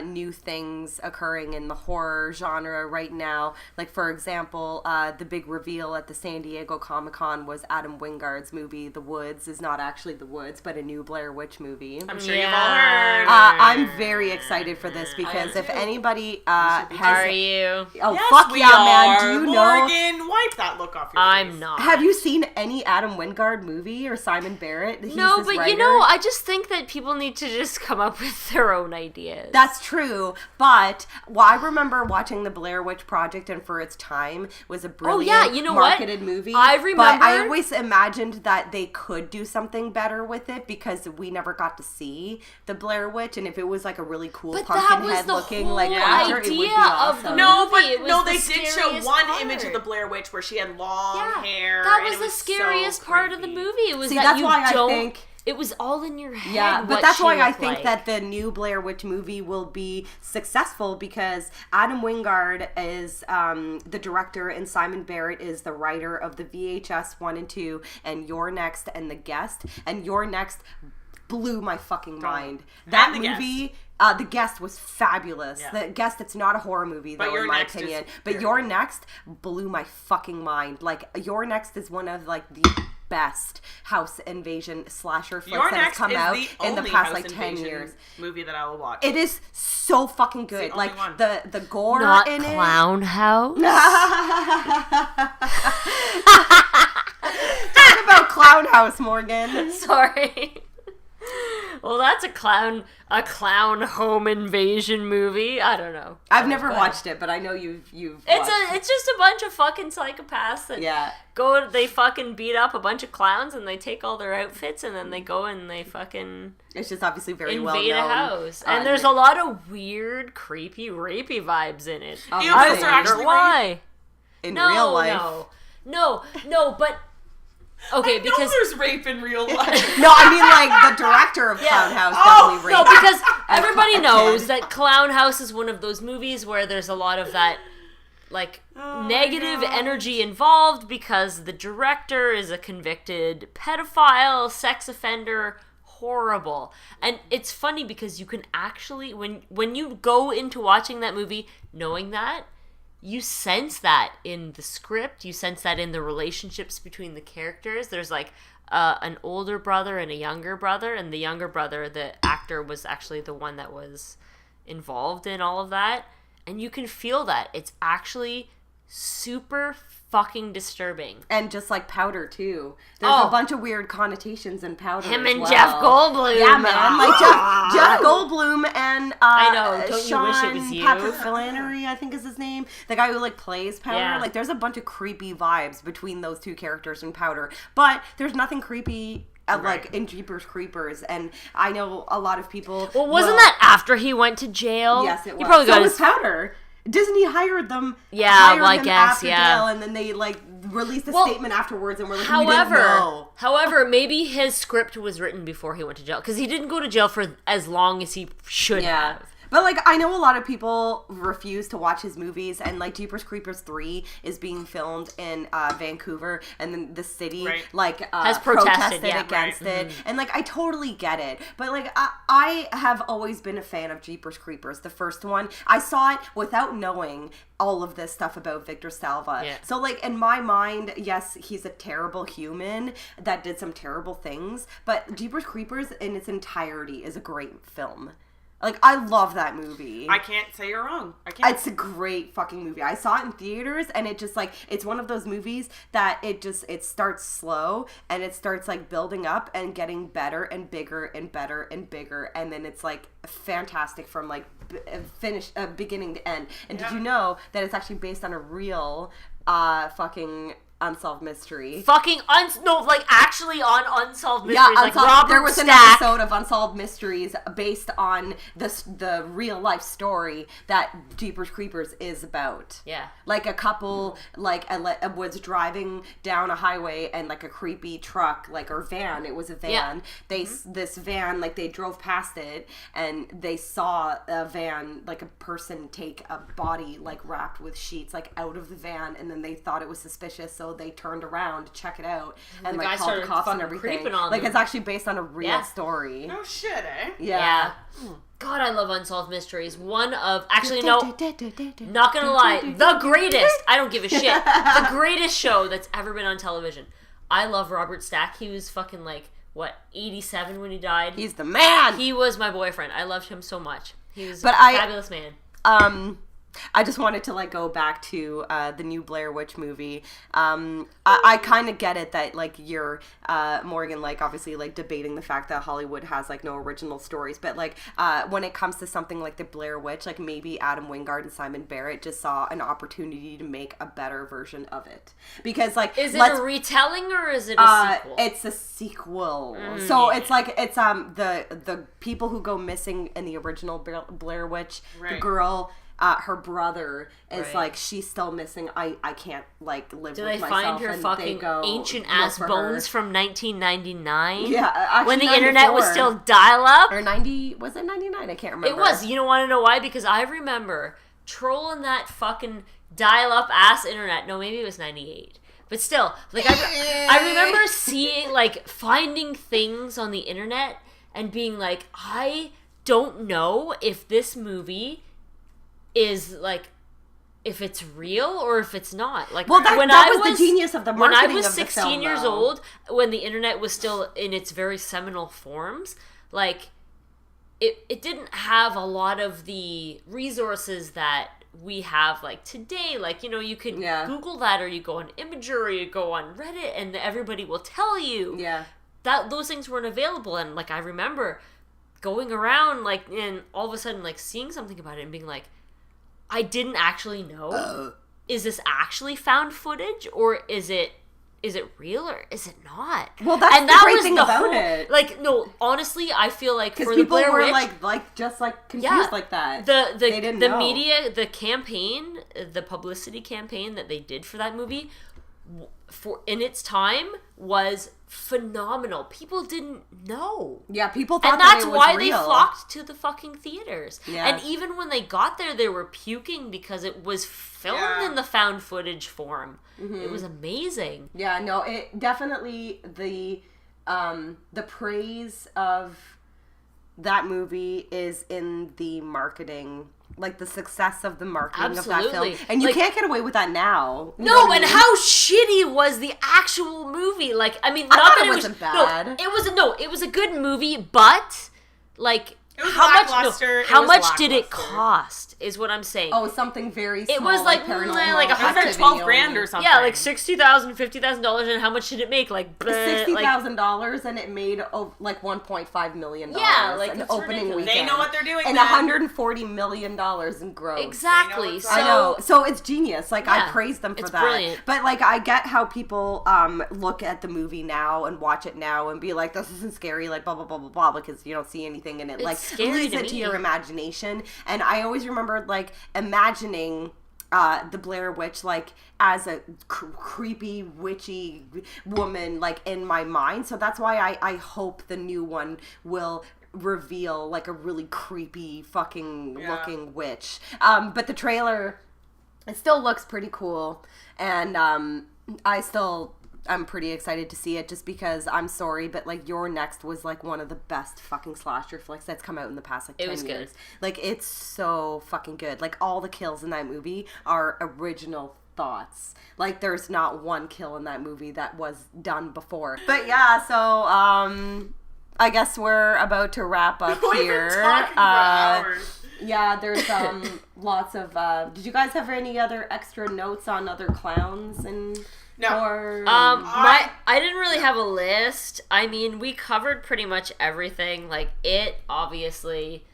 new things occurring in the horror genre right now. Like, for example, the big reveal at the San Diego Comic-Con was Adam Wingard's movie, The Woods, is not actually The Woods, but a new Blair Witch movie. I'm sure you've all heard. I'm very excited for this because if anybody has... Are you? Oh, yes, fuck yeah, are. man. Do you know... Morgan, wipe that look off your face. I'm not. Have you seen any Adam Wingard movie or Simon Barrett? No, but writer? You know, I just think that people need to just come up with their own ideas. That's true, but I remember watching the Blair Witch Project, and for its time was a brilliant marketed movie. I remember. But I always imagined that they could do something better with it because we never got to see the Blair Witch, and if it was like a really cool pumpkin head looking like creature, it would be awesome. They did show one image of the Blair Witch where she had long hair. That was the scariest part of the movie. It was it was all in your head. Yeah, but that's why I think that the new Blair Witch movie will be successful because Adam Wingard is the director and Simon Barrett is the writer of the VHS 1 and 2 and You're Next and The Guest. And You're Next blew my fucking mind. That movie... The Guest was fabulous. Yeah. The Guest, it's not a horror movie, though, in my opinion. But You're Next blew my fucking mind. Like, You're Next is one of, like, the best house invasion slasher flicks that has come out in the past, like, 10 years. Movie that I will watch. It is so fucking good. Like, the gore not in it. Clown House? Talk about Clown House, Morgan. Sorry. Well, that's a clown home invasion movie. I don't know. I've never watched it, but I know you've It's just a bunch of fucking psychopaths that they fucking beat up a bunch of clowns and they take all their outfits and then they go and they fucking it's just obviously very well known. Invade a house. And there's a lot of weird, creepy, rapey vibes in it. I wonder why. In real life. No, but okay, because there's rape in real life. No, I mean like the director of Clown House definitely raped. No, because everybody knows that Clown House is one of those movies where there's a lot of that like negative energy involved because the director is a convicted pedophile, sex offender, horrible. And it's funny because you can actually when you go into watching that movie knowing that you sense that in the script. You sense that in the relationships between the characters. There's like an older brother and a younger brother. And the younger brother, the actor, was actually the one that was involved in all of that. And you can feel that. It's actually super fucking disturbing. And just like Powder, too. There's a bunch of weird connotations in Powder Him as and well. Jeff Goldblum. Yeah, man. Like Jeff Goldblum and I know. Don't Sean you wish it was you? Patrick Flannery, I think is his name. The guy who like plays Powder. Yeah. Like there's a bunch of creepy vibes between those two characters in Powder. But there's nothing creepy like in Jeepers Creepers, and I know a lot of people. Well, wasn't that after he went to jail? Yes, it was. He probably got his Powder. Disney hired them. I guess, after jail, and then they like released a statement afterwards, and we're like, we didn't know. However, maybe his script was written before he went to jail because he didn't go to jail for as long as he should have. But, like, I know a lot of people refuse to watch his movies, and, like, Jeepers Creepers 3 is being filmed in Vancouver, and then the city, has protested against it. Mm-hmm. And, like, I totally get it. But, like, I have always been a fan of Jeepers Creepers, the first one. I saw it without knowing all of this stuff about Victor Salva. Yeah. So, like, in my mind, yes, he's a terrible human that did some terrible things, but Jeepers Creepers in its entirety is a great film. Like, I love that movie. I can't say you're wrong. I can't. It's a great fucking movie. I saw it in theaters, and it just, like, it's one of those movies that it starts slow, and it starts, like, building up and getting better and bigger and better and bigger, and then it's, like, fantastic from, like, beginning to end. And did you know that it's actually based on a real fucking unsolved mystery? Actually on unsolved mysteries. Yeah, like Robert there was Stack. an episode of Unsolved Mysteries based on the real life story that Jeepers Creepers is about. Yeah, like a couple was driving down a highway and like a creepy truck or van. It was a van. Yeah. This van, like, they drove past it and they saw a van, like a person take a body like wrapped with sheets like out of the van, and then they thought it was suspicious, so they turned around to check it out and like called the cops and everything. Like, it's actually based on a real story. No shit, eh? Yeah. God, I love Unsolved Mysteries. One of... Actually, no. Not gonna lie. The greatest. I don't give a shit. The greatest show that's ever been on television. I love Robert Stack. He was fucking 87 when he died. He's the man! He was my boyfriend. I loved him so much. He was a fabulous man. I just wanted to, like, go back to the new Blair Witch movie. I kind of get it that, like, you're, Morgan, like, obviously, like, debating the fact that Hollywood has, like, no original stories. But, like, when it comes to something like the Blair Witch, like, maybe Adam Wingard and Simon Barrett just saw an opportunity to make a better version of it. Because, like... Is it a retelling or is it a sequel? It's a sequel. So it's, like, it's, the people who go missing in the original Blair Witch, the girl... her brother is like, she's still missing. I can't, like, live Do with they myself. find her fucking ancient ass bones from 1999? Yeah, actually, when the 94. internet was still dial-up? Or 90, was it 99? I can't remember. It was. You don't want to know why? Because I remember trolling that fucking dial-up ass internet. No, maybe it was 98. But still, like, I remember seeing, like, finding things on the internet and being like, I don't know if this movie... is like if it's real or if it's not. Like, well, that was the genius of the marketing. When I was of 16 the film, years old, when the internet was still in its very seminal forms, like it didn't have a lot of the resources that we have like today. Like, you know, you could Google that, or you go on Imgur, or you go on Reddit, and everybody will tell you that those things weren't available. And like, I remember going around, like, and all of a sudden, like, seeing something about it and being like, I didn't actually know. Is this actually found footage, or is it real, or is it not? Well, that's the great thing about it. Like, no, honestly, I feel like for the Blair Witch, people were like just like confused like that. They didn't know. Media, the campaign, the publicity campaign that they did for that movie, for in its time, was phenomenal. People didn't know. Yeah, people thought and that's that it was why real. They flocked to the fucking theaters. Yeah. And even when they got there, they were puking because it was filmed in the found footage form. It was amazing. Yeah, no, it definitely the praise of that movie is in the marketing. Like, the success of the marketing of that film. And you can't get away with that now. No, and how shitty was the actual movie? Like, I mean, not that it wasn't bad. No, it was a good movie, but, like, it was lackluster. How much did it cost? Is what I'm saying. Oh, something very small. It was like $112,000 or something. Yeah, like $60,000, $50,000, and how much did it make? Like $60,000, and it made like $1.5 million. Yeah, like an opening ridiculous. weekend. They know what they're doing, and $140 million in gross. Exactly. I know. So it's genius. Like, I praise them for that. Brilliant. But like, I get how people look at the movie now and watch it now and be like, this isn't scary, like blah blah blah blah blah, because you don't see anything in it. It's like, scary leads into your imagination. And I always remembered like imagining the Blair Witch like as a creepy witchy woman like in my mind. So that's why I hope the new one will reveal like a really creepy fucking looking witch. But the trailer, it still looks pretty cool, and I'm pretty excited to see it, just because I'm sorry, but like Your Next was like one of the best fucking slasher flicks that's come out in the past like 10 years. Good. Like, it's so fucking good. Like, all the kills in that movie are original thoughts. Like, there's not one kill in that movie that was done before. But yeah, so I guess we're about to wrap up here. We've been talking for hours. Yeah, there's lots of did you guys have any other extra notes on other clowns and No. I didn't really have a list. I mean, we covered pretty much everything. Like, it, obviously.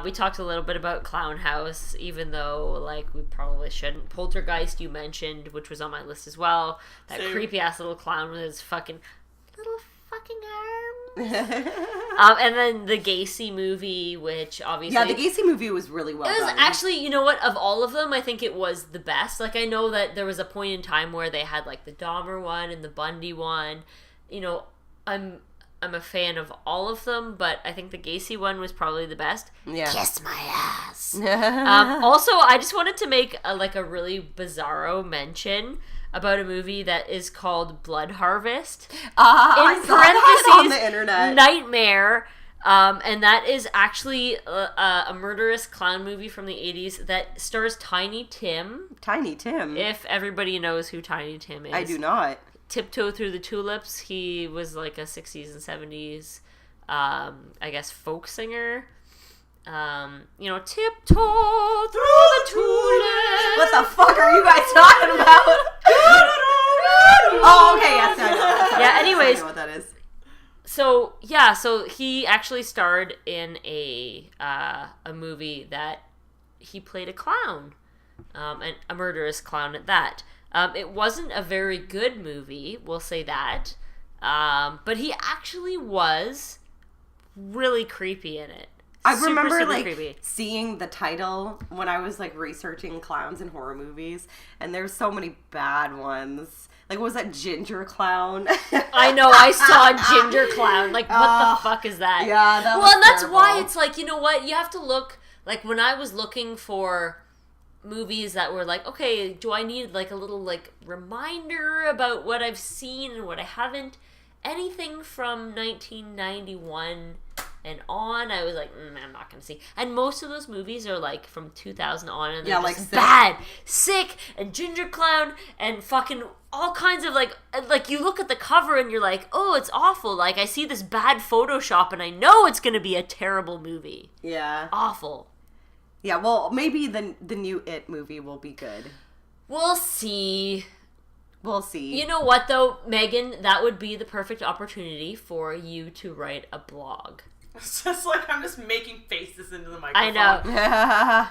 We talked a little bit about Clown House, even though, like, we probably shouldn't. Poltergeist, you mentioned, which was on my list as well. That creepy-ass little clown with his fucking arms. And then the Gacy movie, which obviously... Yeah, the Gacy movie was really well done. It was actually, you know what, of all of them, I think it was the best. Like, I know that there was a point in time where they had, like, the Dahmer one and the Bundy one. You know, I'm a fan of all of them, but I think the Gacy one was probably the best. Yeah. Kiss my ass. Also, I just wanted to make a really bizarro mention about a movie that is called Blood Harvest. I saw that on the internet. Nightmare. And that is actually a murderous clown movie from the 80s that stars Tiny Tim. Tiny Tim? If everybody knows who Tiny Tim is. I do not. Tiptoe Through the Tulips. He was like a 60s and 70s, I guess, folk singer. tiptoe through the tulips. What the fuck are you guys talking about? Oh, okay, yes, I know. Yeah, anyways. I know what that is. So he actually starred in a movie that he played a clown, and a murderous clown at that. It wasn't a very good movie, we'll say that, but he actually was really creepy in it. I remember super like creepy. seeing the title when I was like researching clowns and horror movies, and there's so many bad ones. Like, what was that ginger clown? I know, I saw Ginger Clown. Like, what the fuck is that? Yeah, that was well, and that's terrible. why it's like, you know what? You have to look, like, when I was looking for movies that were like, okay, do I need, like, a little, like, reminder about what I've seen and what I haven't? Anything from 1991 and on, I was like, I'm not gonna see. And most of those movies are like from 2000 on, and they're like just sick. bad, sick, and Ginger Clown, and fucking all kinds of like you look at the cover and you're like, oh, it's awful. Like, I see this bad Photoshop, and I know it's gonna be a terrible movie. Yeah. Awful. Yeah. Well, maybe the new It movie will be good. We'll see. We'll see. You know what though, Megan? That would be the perfect opportunity for you to write a blog. It's just like I'm just making faces into the microphone. I know. Yeah.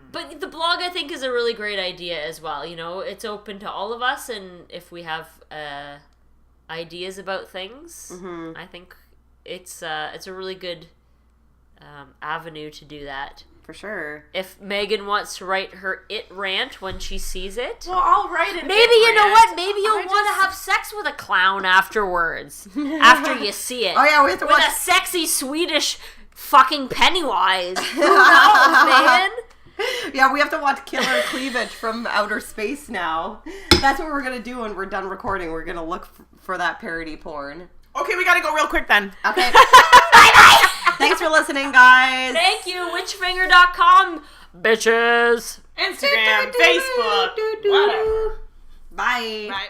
But the blog, I think, is a really great idea as well. You know, it's open to all of us, and if we have ideas about things, I think it's a really good avenue to do that. For sure. If Megan wants to write her It rant when she sees it, Well, I'll write it. maybe you know what? Maybe you'll want to have sex with a clown afterwards, after you see it. Oh yeah, we have to With watch. a sexy Swedish fucking Pennywise. Who knows, man? Yeah, we have to watch Killer Cleavage from Outer Space now. That's what we're gonna do when we're done recording. We're gonna look for that parody porn. Okay, we gotta go real quick then. Okay. Thanks for listening, guys. Thank you, witchfinger.com, bitches. Instagram, Facebook, whatever. Bye. Bye.